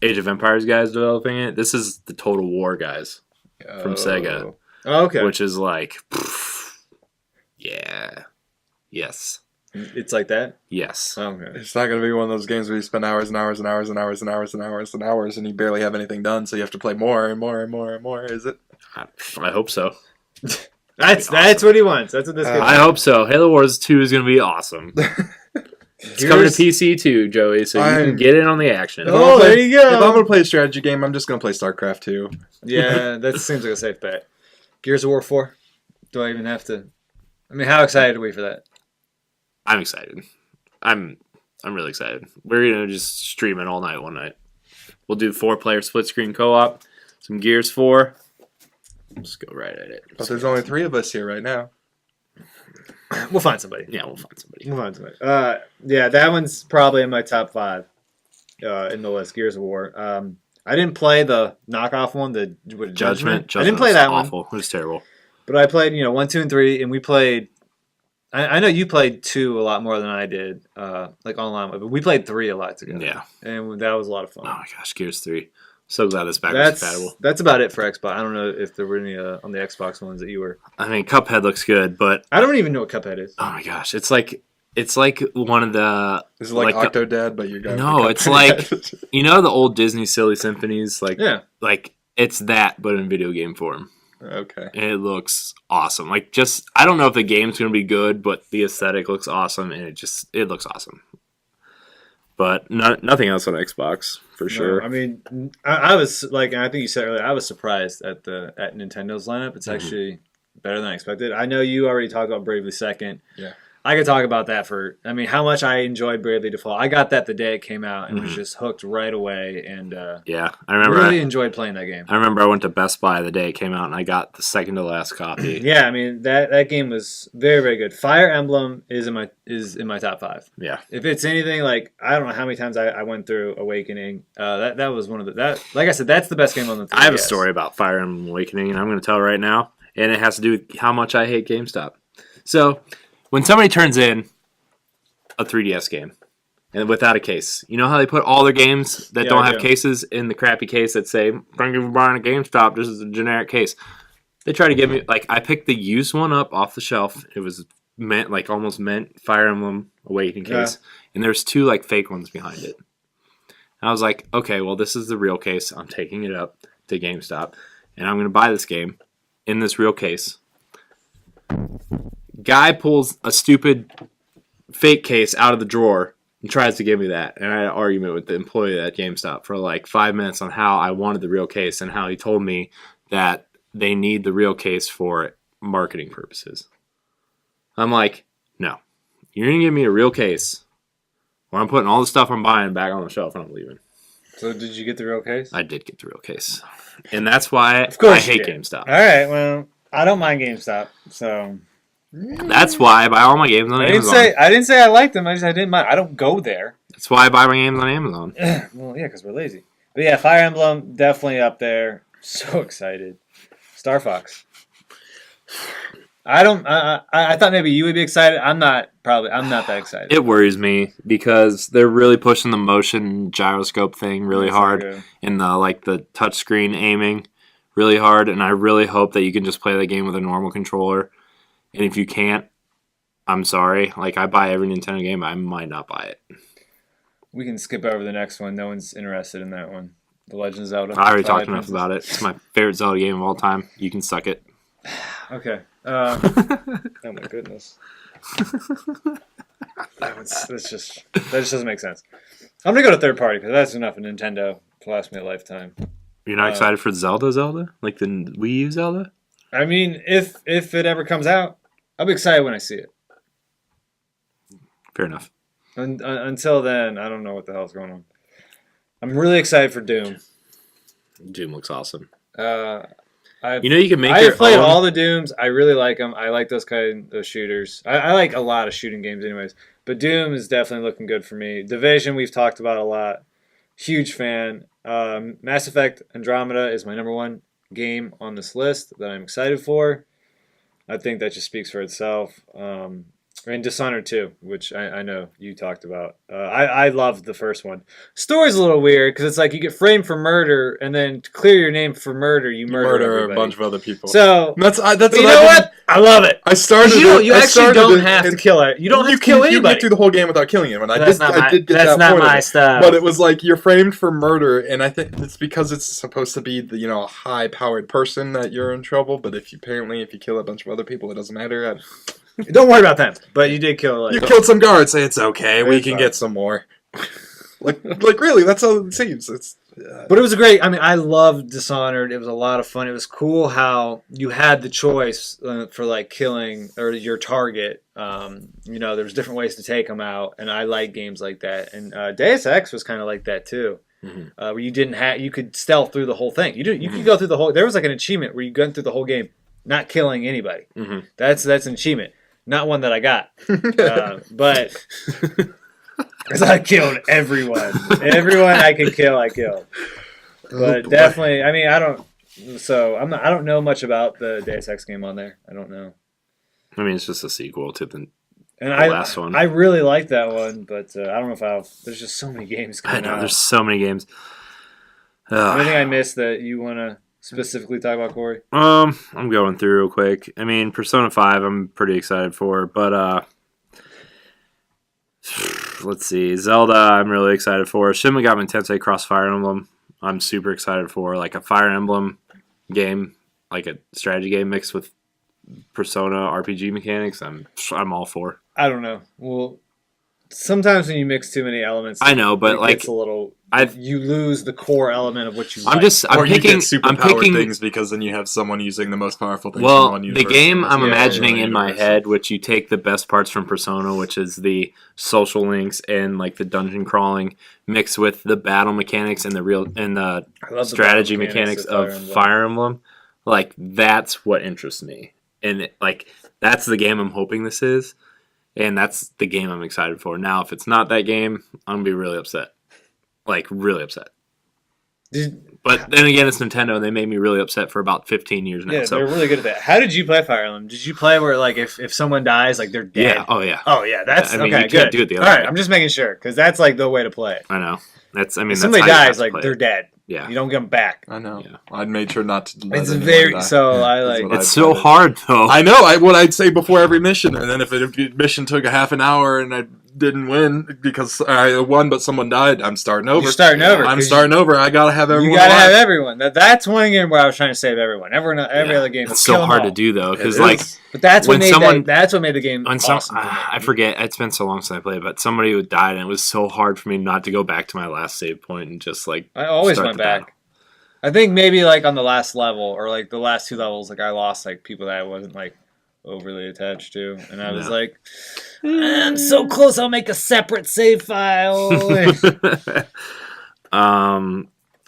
Age of Empires guys developing it, this is the Total War guys from Sega. Oh, okay. Which is like, yeah. Yes. It's like that? Yes. Okay. It's not going to be one of those games where you spend hours and hours and hours and hours and hours and hours and hours and you barely have anything done, so you have to play more and more and more and more, is it? I hope so. That's what he wants. That's what this game I hope so. Halo Wars 2 is going to be awesome. It's coming to PC too, Joey, so you can get in on the action. Oh, there you go. If I'm going to play a strategy game, I'm just going to play StarCraft 2. Yeah, that seems like a safe bet. Gears of War 4? Do I even have to... I mean, how excited are we for that? I'm excited. I'm really excited. We're gonna just stream it all night one night. We'll do 4-player split screen co-op, some Gears 4. Just go right at it. But there's only 3 of us here right now. We'll find somebody. Yeah, we'll find somebody. Yeah, that one's probably in my top 5 in the list. Gears of War. I didn't play the knockoff one, the Judgment. I didn't play that one. Awful. It was terrible. But I played, 1, 2, and 3, and we played. I know you played 2 a lot more than I did, like online. But we played 3 a lot together. Yeah, and that was a lot of fun. Oh my gosh, Gears 3. So glad it's backwards compatible. That's about it for Xbox. I don't know if there were any on the Xbox ones that you were. I mean, Cuphead looks good, but I don't even know what Cuphead is. Oh my gosh, it's like one of the. Is it like Octodad, but you're going? No, it's like the old Disney Silly Symphonies, like it's that, but in video game form. Okay. And it looks awesome. Like I don't know if the game's gonna be good, but the aesthetic looks awesome, and it looks awesome. But nothing else on Xbox for sure. I mean, I was like, and I think you said earlier, I was surprised at Nintendo's lineup. It's actually better than I expected. I know you already talked about Bravely Second. Yeah. I could talk about that how much I enjoyed Bravely Default. I got that the day it came out and was just hooked right away. And yeah, I remember. Really enjoyed playing that game. I remember I went to Best Buy the day it came out and I got the second to last copy. Yeah, I mean that game was very, very good. Fire Emblem is in my top 5. Yeah. If it's anything like, I don't know how many times I went through Awakening. That was one of like I said, that's the best game on the 3DS. I have a story about Fire Emblem Awakening, and I'm going to tell right now, and it has to do with how much I hate GameStop. So when somebody turns in a 3DS game and without a case, you know how they put all their games that don't have cases in the crappy case that say, thank you for buying a GameStop, this is a generic case. They try to give me, I picked the used one up off the shelf. It was almost meant Fire Emblem Awakening case. And there's 2 fake ones behind it. And I was like, okay, well, this is the real case. I'm taking it up to GameStop and I'm going to buy this game in this real case. Guy pulls a stupid fake case out of the drawer and tries to give me that. And I had an argument with the employee at GameStop for 5 minutes on how I wanted the real case and how he told me that they need the real case for marketing purposes. I'm like, no. You're going to give me a real case where I'm putting all the stuff I'm buying back on the shelf and I'm leaving. So did you get the real case? I did get the real case. And that's why I hate GameStop. All right, well, I don't mind GameStop, so... That's why I buy all my games on Amazon. I didn't say I liked them. I didn't mind. I don't go there. That's why I buy my games on Amazon. Well, yeah, because we're lazy. But yeah, Fire Emblem definitely up there. So excited. Star Fox. I thought maybe you would be excited. I'm not that excited. It worries me because they're really pushing the motion gyroscope thing really hard and the touchscreen aiming really hard, and I really hope that you can just play the game with a normal controller. And if you can't, I'm sorry. I buy every Nintendo game, I might not buy it. We can skip over the next one. No one's interested in that one. The Legend of Zelda. I already talked enough about it. It's my favorite Zelda game of all time. You can suck it. Okay. Oh my goodness. That just doesn't make sense. I'm gonna go to third party because that's enough of Nintendo to last me a lifetime. You're not excited for Zelda? Like the Wii U Zelda? I mean, if it ever comes out, I'll be excited when I see it. Fair enough. Until then, I don't know what the hell's going on. I'm really excited for Doom. Doom looks awesome. You can make I've played all the Dooms. I really like them. I like those kind of shooters. I like a lot of shooting games anyways. But Doom is definitely looking good for me. Division, we've talked about a lot. Huge fan. Mass Effect Andromeda is my number 1 game on this list that I'm excited for. I think that just speaks for itself. And Dishonored 2, which I know you talked about. I loved the first one. Story's a little weird because it's you get framed for murder, and then to clear your name for murder, you murder a bunch of other people. So that's you know what? I love it. I started. You actually don't have to kill it. You don't have to kill anybody. You get through the whole game without killing him, and I did get that's that not point my stuff. But it was you're framed for murder, and I think it's because it's supposed to be the a high-powered person that you're in trouble. But if you kill a bunch of other people, it doesn't matter. Don't worry about them. But you did kill. You killed some guards. Say it's okay. We can get some more. Like really, that's how it seems. It's. But it was a great. I mean, I loved Dishonored. It was a lot of fun. It was cool how you had the choice for like killing or your target. There was different ways to take them out, and I like games like that. And Deus Ex was kind of like that too, where you could stealth through the whole thing. You could go through the whole. There was like an achievement where you went through the whole game, not killing anybody. That's an achievement, not one that I got, but. Because I killed everyone. Everyone I could kill, I killed. But definitely, I mean, I don't know much about the Deus Ex game on there. I don't know. I mean, it's just a sequel to the last one. I really like that one, but I don't know if there's just so many games coming out. There's so many games. Anything I missed that you want to specifically talk about, Corey? I'm going through real quick. I mean, Persona 5 I'm pretty excited for, but let's see. Zelda, I'm really excited for. Shin Megami Tensei Cross Fire Emblem, I'm super excited for. Like a Fire Emblem game, like a strategy game mixed with Persona RPG mechanics, I'm all for. I don't know. Well, sometimes when you mix too many elements, I know, but like it's a little. You lose the core element of what you. I'm picking things because then you have someone using the most powerful things. Well, the game I'm imagining in my head, which you take the best parts from Persona, which is the social links and like the dungeon crawling, mixed with the battle mechanics and the strategy mechanics of Fire Emblem. Like that's what interests me, and that's the game I'm hoping this is, and that's the game I'm excited for. Now, if it's not that game, I'm gonna be really upset. Like, really upset. But then again, it's Nintendo, and they made me really upset for about 15 years now. Yeah, they're really good at that. How did you play Fire Emblem? Did you play where, like, if someone dies, like, they're dead? Yeah, oh, yeah. Oh, yeah, that's, okay, you good. Can't do it the other way. All right, way. I'm just making sure, because that's, like, the way to play it. I know. If somebody dies, like, they're dead. Yeah. You don't get them back. I know. Yeah. I made sure not to. It's very It's so hard though. I know. What I'd say before every mission, and then if the mission took a half an hour and I didn't win because I won, but someone died, I'm starting over. You're starting over. I'm starting over. I gotta have everyone. You gotta have everyone. That's one game where I was trying to save everyone. Every other game. It's so hard to do though, because But that's what made the game awesome. I forget. It's been so long since I played, but somebody who died, and it was so hard for me not to go back to my last save point and just like. I always went back. Battle. I think maybe like on the last level or like the last two levels, like I lost like people that I wasn't like overly attached to, and I was like, I'm so close. I'll make a separate save file.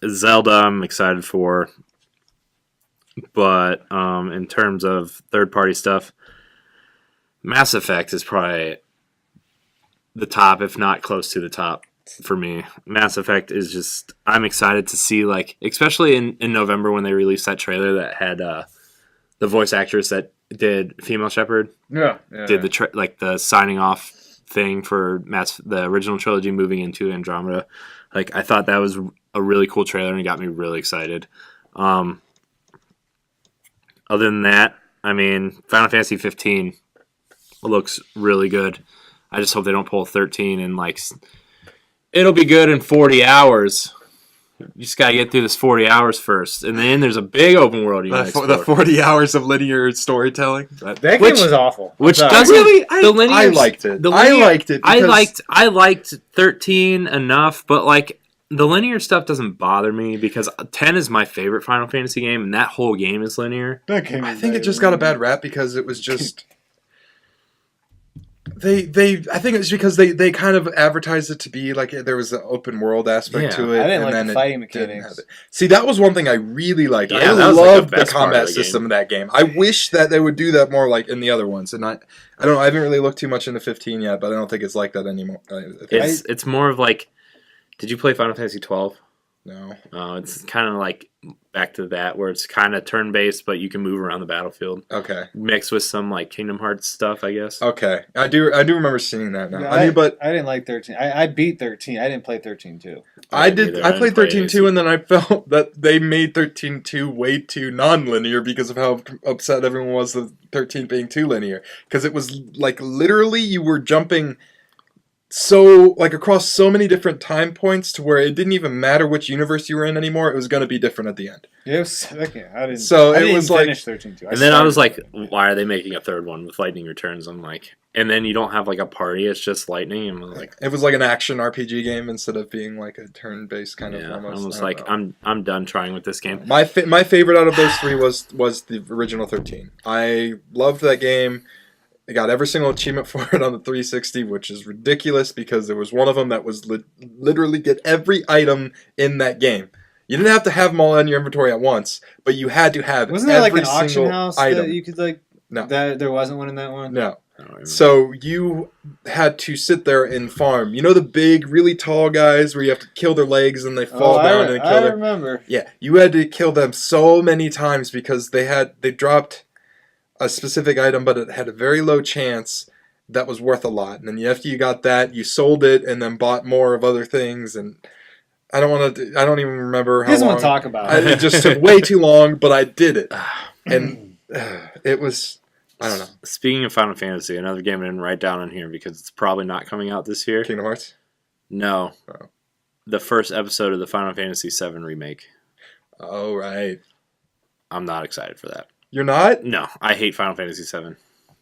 Zelda, I'm excited for, but in terms of third-party stuff, Mass Effect is probably the top, if not close to the top. For me, Mass Effect is just, I'm excited to see, like, especially in November when they released that trailer that had the voice actress that did Female Shepherd. Did the signing off thing for the original trilogy moving into Andromeda. Like, I thought that was a really cool trailer and it got me really excited. Other than that, I mean, Final Fantasy 15 looks really good. I just hope they don't pull 13 and, like, it'll be good in 40 hours. You just got to get through this 40 hours first. And then there's a big open world you got to explore. The 40 hours of linear storytelling. That game was awful. Which doesn't... Really? I liked it. I liked 13 enough, but like the linear stuff doesn't bother me because 10 is my favorite Final Fantasy game, and that whole game is linear. I think it just got a bad rap because it was just... I think it's because they kind of advertised it to be like there was an open world aspect to it. I didn't like the fighting mechanics. See, that was one thing I really liked. Yeah, I loved the combat system of that game. I wish that they would do that more like in the other ones. And I don't know, I haven't really looked too much into 15 yet, but I don't think it's like that anymore. It's more of like, did you play Final Fantasy 12? No. It's kind of like back to that where it's kind of turn-based, but you can move around the battlefield. Okay. Mixed with some like Kingdom Hearts stuff, I guess. Okay. I do remember seeing that now. Yeah, I didn't like 13. I beat 13. I didn't play 13 too. I played 13 too, and then I felt that they made 13 2 way too non-linear because of how upset everyone was with 13 being too linear. Because it was like literally you were jumping so like across so many different time points to where it didn't even matter which universe you were in anymore. It was going to be different at the end. Yes, okay. I didn't. So it was like finish 13-2. And then I was like, why are they making a third one with Lightning Returns? I'm like, and then you don't have like a party. It's just lightning, and like it was like an action RPG game instead of being like a turn-based kind of almost. Like I'm done trying with this game. My favorite out of those three was the original 13. I loved that game. I got every single achievement for it on the 360, which is ridiculous because there was one of them that was literally get every item in that game. You didn't have to have them all in your inventory at once, but you had to have Wasn't there like every an auction single house item. that you could like? No. That there wasn't one in that one. No. So you had to sit there and farm. You know the big, really tall guys where you have to kill their legs and they fall down and kill I their. remember. Yeah, you had to kill them so many times because they dropped a specific item, but it had a very low chance that was worth a lot. And then after you got that, you sold it and then bought more of other things. And I don't even remember how long. He doesn't want to talk about it. It just took way too long, but I did it, and it was. I don't know. Speaking of Final Fantasy, another game I didn't write down on here because it's probably not coming out this year. Kingdom Hearts? No. Oh. The first episode of the Final Fantasy VII remake. Oh, right. I'm not excited for that. You're not? No, I hate Final Fantasy VII.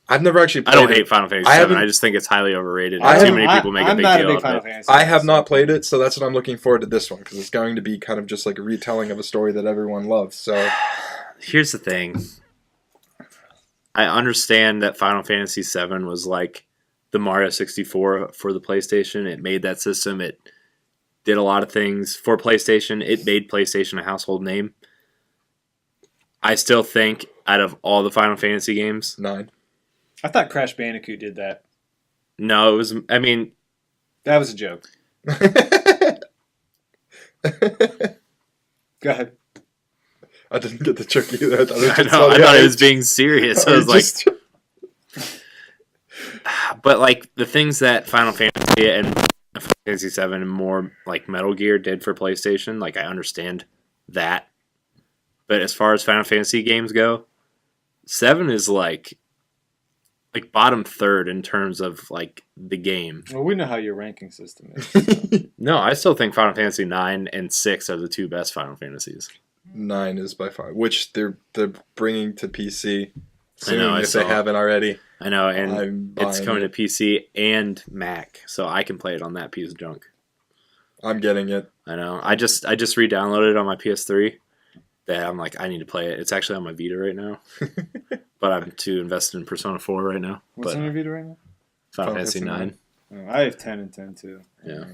I've never actually played I don't it. hate Final Fantasy VII. I just think it's highly overrated. I Too many people make a big deal of it. I have not played it, so that's what I'm looking forward to this one because it's going to be kind of just like a retelling of a story that everyone loves. So here's the thing. I understand that Final Fantasy VII was like the Mario 64 for the PlayStation. It made that system. It did a lot of things for PlayStation. It made PlayStation a household name. I still think out of all the Final Fantasy games... 9. I thought Crash Bandicoot did that. No, it was... I mean... That was a joke. Go ahead. I didn't get the joke either. I thought it was being serious. I was like... But like the things that Final Fantasy and Final Fantasy VII and more like Metal Gear did for PlayStation, like I understand that. But as far as Final Fantasy games go, 7 is like bottom third in terms of like the game. Well, we know how your ranking system is. No, I still think Final Fantasy 9 and 6 are the two best Final Fantasies. 9 is by far, which they're bringing to PC soon I know, if they haven't already. I know, and it's coming to PC and Mac, so I can play it on that piece of junk. I'm getting it. I know. I just re-downloaded it on my PS3. That I'm like, I need to play it. It's actually on my Vita right now, but I'm too invested in Persona 4 right now. What's on your Vita right now? Final Fantasy 9. Oh, I have 10 and 10 too. Yeah.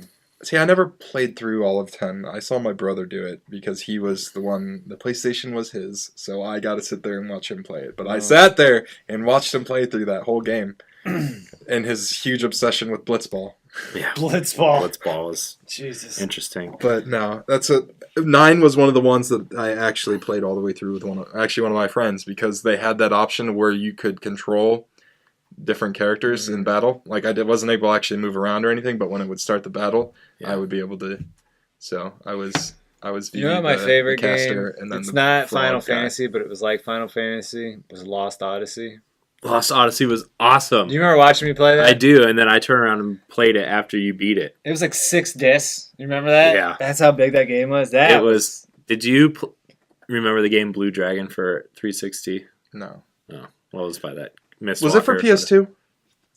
See, I never played through all of 10. I saw my brother do it because he was the one, the PlayStation was his, so I got to sit there and watch him play it. But I sat there and watched him play through that whole game and his huge obsession with Blitzball. Yeah. Blitzball is Jesus interesting. But no, 9 was one of the ones that I actually played all the way through with one of my friends because they had that option where you could control different characters in battle. Like wasn't able to actually move around or anything, but when it would start the battle, I would be able to. So I was. You know what my favorite game? And then it's not Final Fantasy, but it was like Final Fantasy. It was Lost Odyssey. Lost Odyssey was awesome. Do you remember watching me play that? I do, and then I turned around and played it after you beat it. It was like 6 discs. You remember that? Yeah. That's how big that game was. It was. Did you remember the game Blue Dragon for 360? No. Oh, well, it was by that. Was it for PS2?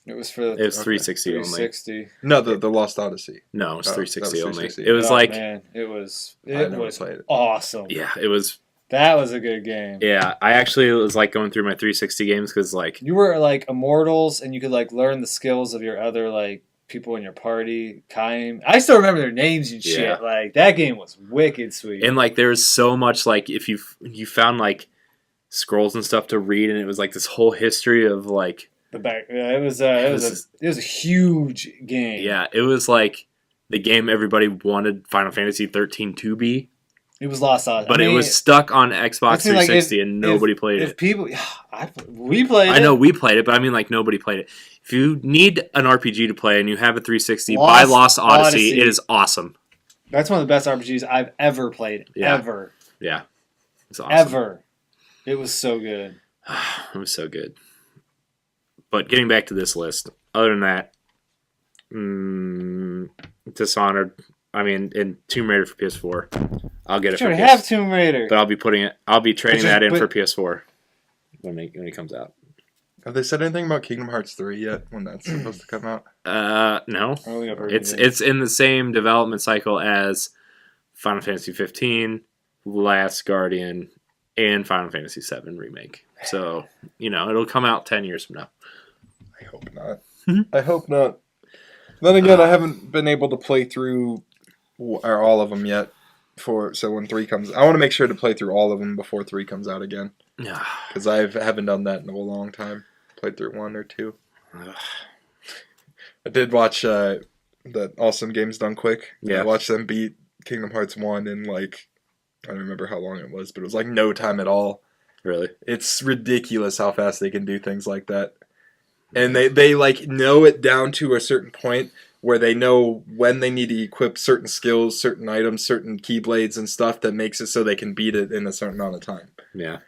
It was for. It was 360 only. 360. No, the Lost Odyssey. No, it was 360 only. 360. It was Man, it was played it. Awesome. Yeah, it was. That was a good game. Yeah, I actually was like going through my 360 games because like you were like immortals and you could like learn the skills of your other like people in your party. I still remember their names and shit. Yeah. Like that game was wicked sweet. And like there was so much like if you found like scrolls and stuff to read and it was like this whole history of like the back. Yeah, it was a huge game. Yeah, it was like the game everybody wanted Final Fantasy 13 to be. It was Lost Odyssey. But it was stuck on Xbox 360 and nobody played it. If people, we played it. I know we played it, but I mean like nobody played it. If you need an RPG to play and you have a 360, buy Lost Odyssey. It is awesome. That's one of the best RPGs I've ever played. Yeah. Ever. Yeah. It's awesome. Ever. It was so good. It was so good. But getting back to this list, other than that, Dishonored. I mean, in Tomb Raider for PS4, I'll get it. Sure, have Tomb Raider, but I'll be trading that in for PS4 when it comes out. Have they said anything about Kingdom Hearts 3 yet? When that's supposed to come out? No. I don't think I've heard It's in the same development cycle as Final Fantasy 15, Last Guardian, and Final Fantasy 7 remake. So, it'll come out 10 years from now. I hope not. I hope not. Then again, I haven't been able to play through all of them yet. So when 3 comes, I want to make sure to play through all of them before 3 comes out again. Yeah. Because I haven't done that in a long time. Played through 1 or 2. I did watch that Awesome Games Done Quick. Yeah. I watched them beat Kingdom Hearts 1 in I don't remember how long it was, but it was no time at all. Really? It's ridiculous how fast they can do things like that. And they know it down to a certain point where they know when they need to equip certain skills, certain items, certain keyblades and stuff that makes it so they can beat it in a certain amount of time. Yeah.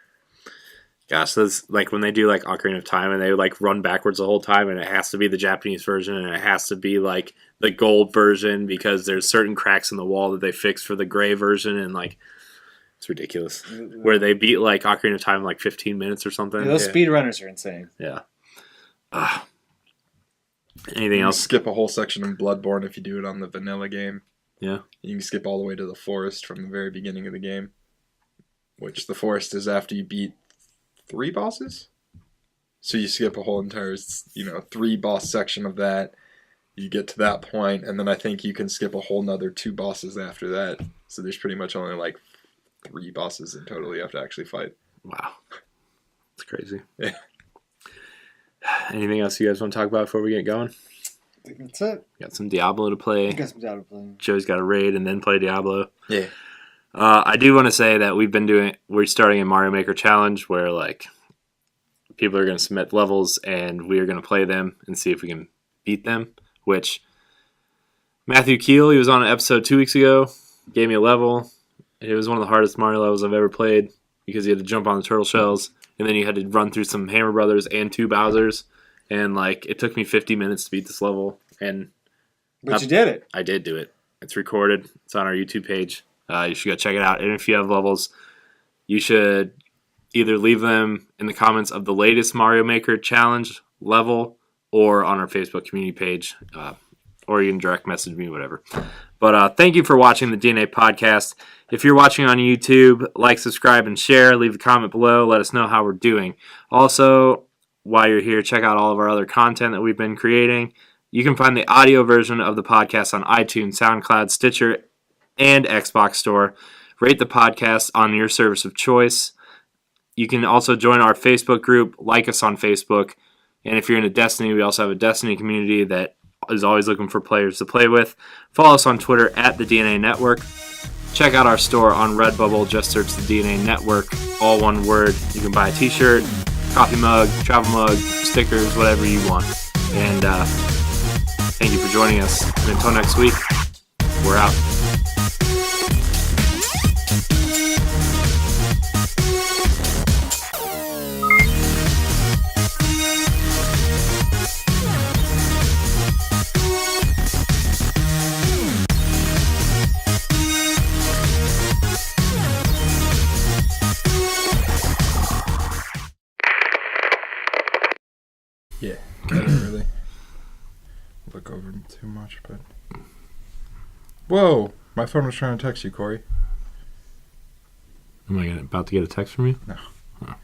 Gosh, that's when they do Ocarina of Time and they run backwards the whole time, and it has to be the Japanese version, and it has to be the gold version because there's certain cracks in the wall that they fix for the gray version, and it's ridiculous. Where they beat Ocarina of Time in 15 minutes or something. Yeah, those speedrunners are insane. Yeah. Anything else? Skip a whole section in Bloodborne if you do it on the vanilla game. Yeah. You can skip all the way to the forest from the very beginning of the game, which the forest is after you beat 3 bosses. So you skip a whole entire 3 boss section of that. You get to that point, and then I think you can skip a whole nother 2 bosses after that. So there's pretty much only 3 bosses in total you have to actually fight. Wow. That's crazy. Yeah. Anything else you guys want to talk about before we get going? I think that's it. Got some Diablo to play. I got some Diablo playing. Joe's got a raid and then play Diablo. Yeah. I do want to say that we're starting a Mario Maker challenge where people are going to submit levels and we are going to play them and see if we can beat them, which Matthew Keel, he was on an episode 2 weeks ago, gave me a level. It was one of the hardest Mario levels I've ever played because you had to jump on the turtle shells and then you had to run through some Hammer Brothers and 2 Bowsers, and it took me 50 minutes to beat this level. But you did it. I did do it. It's recorded. It's on our YouTube page. You should go check it out. And if you have levels, you should either leave them in the comments of the latest Mario Maker challenge level or on our Facebook community page, or you can direct message me, whatever. But thank you for watching the DNA Podcast. If you're watching on YouTube, subscribe, and share. Leave a comment below. Let us know how we're doing. Also, while you're here, check out all of our other content that we've been creating. You can find the audio version of the podcast on iTunes, SoundCloud, Stitcher, and Xbox Store. Rate the podcast on your service of choice. You can also join our Facebook group, like us on Facebook. And if you're into Destiny, we also have a Destiny community that is always looking for players to play with. Follow us on Twitter at the DNA Network. Check out our store on Redbubble. Just search the DNA Network, all one word. You can buy a t-shirt, coffee mug, travel mug, stickers, whatever you want. And thank you for joining us. And until next week, we're out. Yeah, can't really look over too much, but... Whoa! My phone was trying to text you, Corey. Am I about to get a text from you? No. Oh.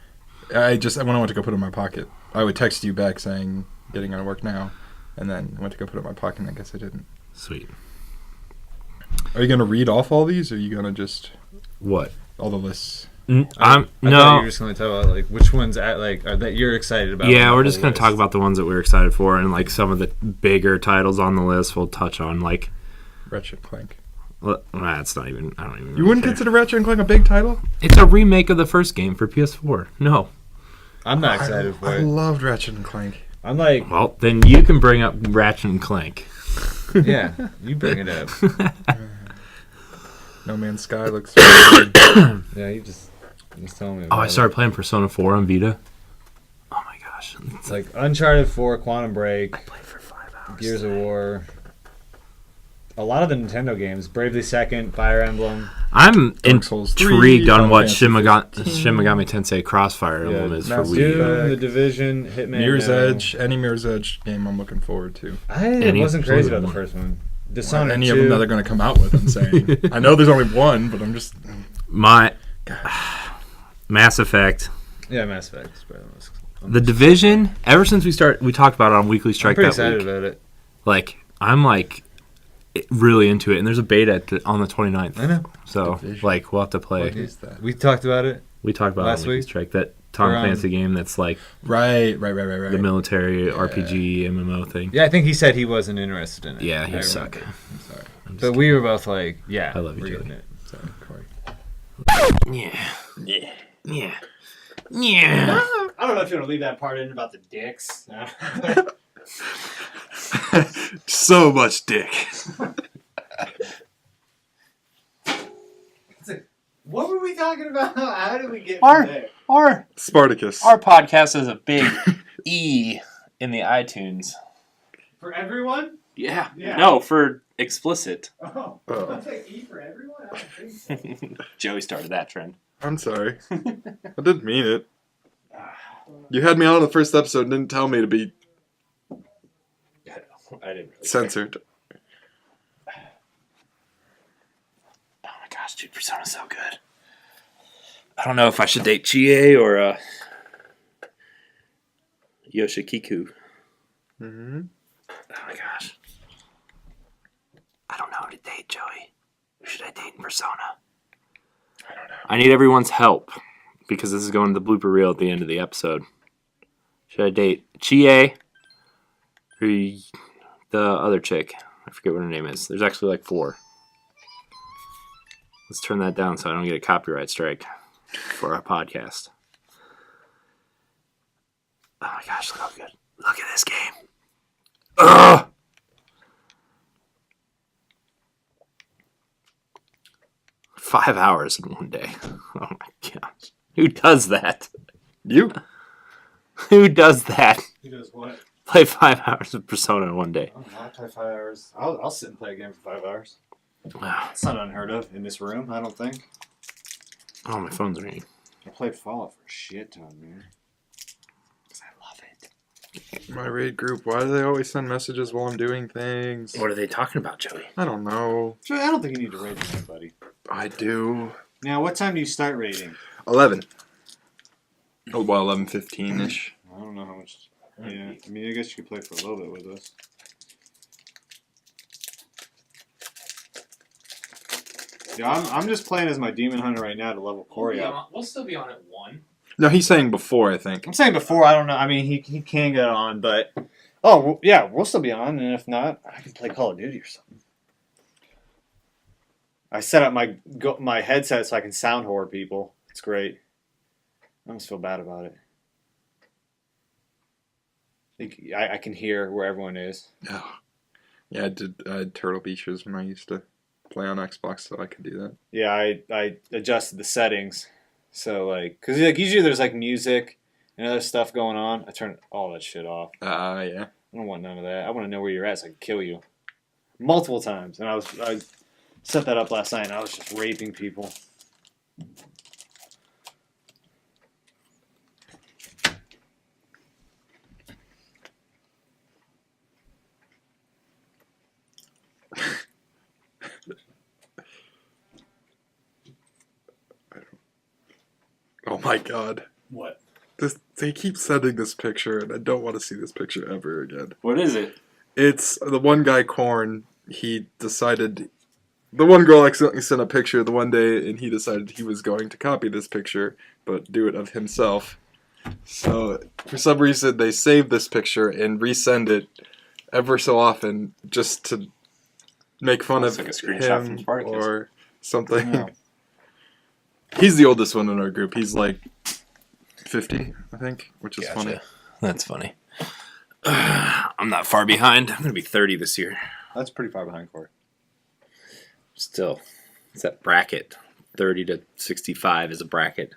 When I went to go put it in my pocket, I would text you back saying, getting out of work now, and then I went to go put it in my pocket, and I guess I didn't. Sweet. Are you going to read off all these, or are you going to just... What? All the lists? I thought you were just going to talk about which ones are that you're excited about. Yeah, we're just going to talk about the ones that we're excited for, and some of the bigger titles on the list we'll touch on, Ratchet & Clank. Well, that's not even. I don't even. You wouldn't consider Ratchet & Clank a big title? It's a remake of the first game for PS4. No, I'm not excited for it. I loved Ratchet & Clank. I'm like, well, then you can bring up Ratchet & Clank. Yeah, you bring it up. No Man's Sky looks really good. Yeah, you just tell me. I started playing Persona 4 on Vita. Oh my gosh! It's like Uncharted 4, Quantum Break. I played for 5 hours. Gears of War. a lot of the Nintendo games. Bravely Second, Fire Emblem. I'm Dark Souls 3, intrigued on Final what Fantasy Shin Megami Tensei Crossfire Emblem is for Mass Wii U. Effect. The Division, Hitman. Mirror's Edge. Any Mirror's Edge game I'm looking forward to. I wasn't crazy about the first one. Dishonored Any 2. of them that they're going to come out with, I'm saying. I know there's only one, but I'm just... Mass Effect. Yeah, Mass Effect is probably the most. The Division, ever since we talked about it on Weekly I'm Strike pretty that excited week. about it. Like, I'm like really into it, and there's a beta on the 29th. I know. So, Division. like, we'll have to play. What is that? We talked about it. We talked about last it on Weekly week? Strike, that Tom Clancy game that's like Right. the military RPG MMO thing. Yeah, I think he said he wasn't interested in it. Yeah, I he suck. remember. I'm sorry. But we were both like, yeah, I love you, we're Joey. getting it. Sorry, Corey. Yeah. I don't know if you want to leave that part in about the dicks. So much dick. What were we talking about? How did we get from there? Our Sparticus. podcast has a big E in the iTunes. For everyone? Yeah. Yeah. No, for explicit. Oh. Oh. That's like E for everyone? I don't think so. Joey started that trend. I'm sorry. I didn't mean it. You had me on the first episode and didn't tell me to be I didn't really censored. Oh my gosh, dude, Persona's so good. I don't know if I should date Chie or Yoshikiku. Mm-hmm. Oh my gosh. I don't know who to date, Joey. Who should I date in Persona? I don't know. I need everyone's help because this is going to the blooper reel at the end of the episode. Should I date Chie or the other chick? I forget what her name is. There's actually like 4. Let's turn that down so I don't get a copyright strike for our podcast. Oh my gosh, look how good. Look at this game. Ugh! Five hours in one day. Oh my gosh. Who does that? You? Who does that? He does what? Play 5 hours of Persona in one day. I don't know. I play 5 hours. I'll sit and play a game for 5 hours. Wow. It's not unheard of in this room, I don't think. Oh, my phone's ringing. I played Fallout for a shit ton, man. Because I love it. My raid group, why do they always send messages while I'm doing things? What are they talking about, Joey? I don't know. So I don't think you need to rate anybody. I do. Now, what time do you start rating? 11. Oh, well, 11:15-ish. I don't know how much. Yeah, I mean, I guess you could play for a little bit with us. Yeah, I'm just playing as my Demon Hunter right now to level Corey up. We'll still be on at 1. No, he's saying before, I think. I'm saying before, I don't know. I mean, he can get on, but... Oh, well, yeah, we'll still be on, and if not, I can play Call of Duty or something. I set up my headset so I can sound whore people. It's great. I almost feel bad about it. I can hear where everyone is. Oh. Yeah, I had Turtle Beaches when I used to play on Xbox, so I could do that. Yeah, I adjusted the settings. So, like, because like, usually there's, like, music and other stuff going on. I turned all that shit off. Yeah. I don't want none of that. I want to know where you're at so I can kill you. Multiple times. And I set that up last night, and I was just raping people. Oh my god. What? They keep sending this picture, and I don't want to see this picture ever again. What is it? It's the one guy, Korn. He decided... The one girl accidentally sent a picture the one day, and he decided he was going to copy this picture, but do it of himself. So, for some reason, they save this picture and resend it ever so often just to make fun Looks of like a screenshot him from Sparticus. or something. Yeah. He's the oldest one in our group. He's like 50, I think, which is funny. That's funny. I'm not far behind. I'm going to be 30 this year. That's pretty far behind Corey. Still, it's that bracket. 30 to 65 is a bracket.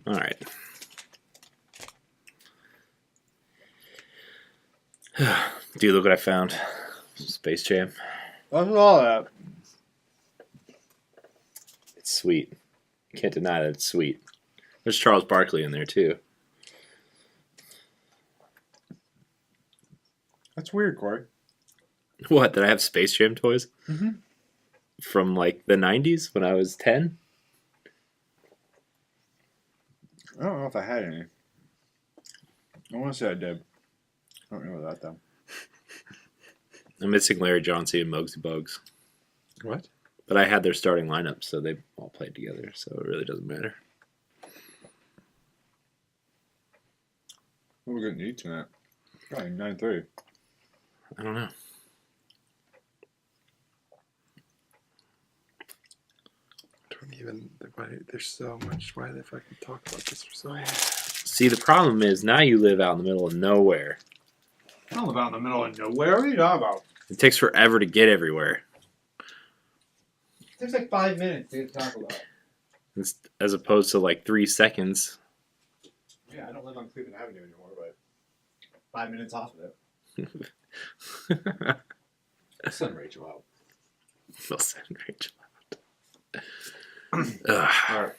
All right. Dude, look what I found. Space Jam. What's all that? It's sweet. Can't deny that it's sweet. There's Charles Barkley in there, too. That's weird, Corey. What, did I have Space Jam toys? Mm-hmm. From, like, the 90s when I was 10? I don't know if I had any. I want to say I did. I don't know that, though. I'm missing Larry Johnson and Muggsy Bogues. What? But I had their starting lineup, so they all played together, so it really doesn't matter. What are we going to eat tonight? Probably 9:30. I don't know. Don't even. There's so much. Why they fucking talk about this for so long? See, the problem is now you live out in the middle of nowhere. I don't live out in the middle of nowhere. What are you talking about? It takes forever to get everywhere. It takes like 5 minutes to talk about. It's, as opposed to like 3 seconds. Yeah, I don't live on Cleveland Avenue anymore, but 5 minutes off of it. I'll send Rachel out. We'll send Rachel out. All right.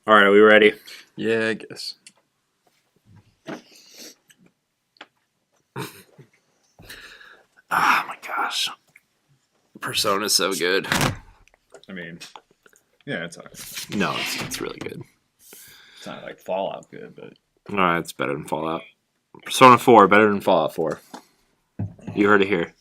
All right, are we ready? Yeah, I guess. Oh my gosh. Persona's so good. I mean, yeah, it's all right. No, it's really good. It's not like Fallout good, but All right, it's better than Fallout. Persona 4, better than Fallout 4. You heard it here.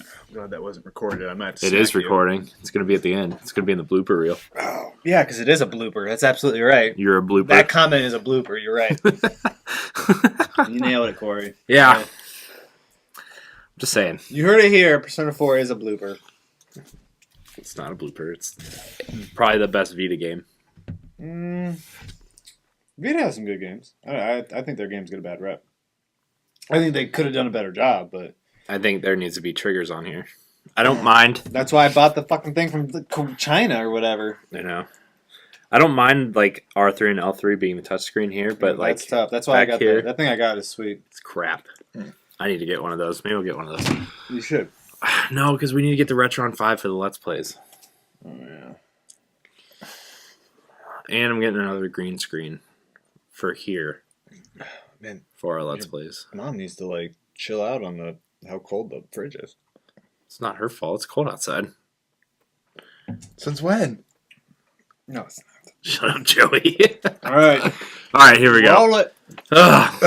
I'm glad that wasn't recorded. I might have to It is recording. It's going to be at the end. It's going to be in the blooper reel. Oh, yeah, because it is a blooper. That's absolutely right. You're a blooper. That comment is a blooper. You're right. You nailed it, Corey. Yeah. Just saying. You heard it here. Persona 4 is a blooper. It's not a blooper. It's probably the best Vita game. Vita has some good games. I think their games get a bad rep. I think they could have done a better job, but I think there needs to be triggers on here. I don't mind. that's why I bought the fucking thing from China or whatever. You know, I don't mind like R3 and L3 being the touchscreen here, but like that's tough. That's why I back got here, that thing. I got is sweet. it's crap. I need to get one of those. Maybe we'll get one of those. You should. No, because we need to get the Retron 5 for the Let's Plays. Oh yeah. And I'm getting another green screen for here Man, for our Let's Plays. Mom needs to like chill out on how cold the fridge is. It's not her fault. It's cold outside. Since when? No, it's not. Shut up, Joey. All right. All right, here we go. Roll it. Ugh.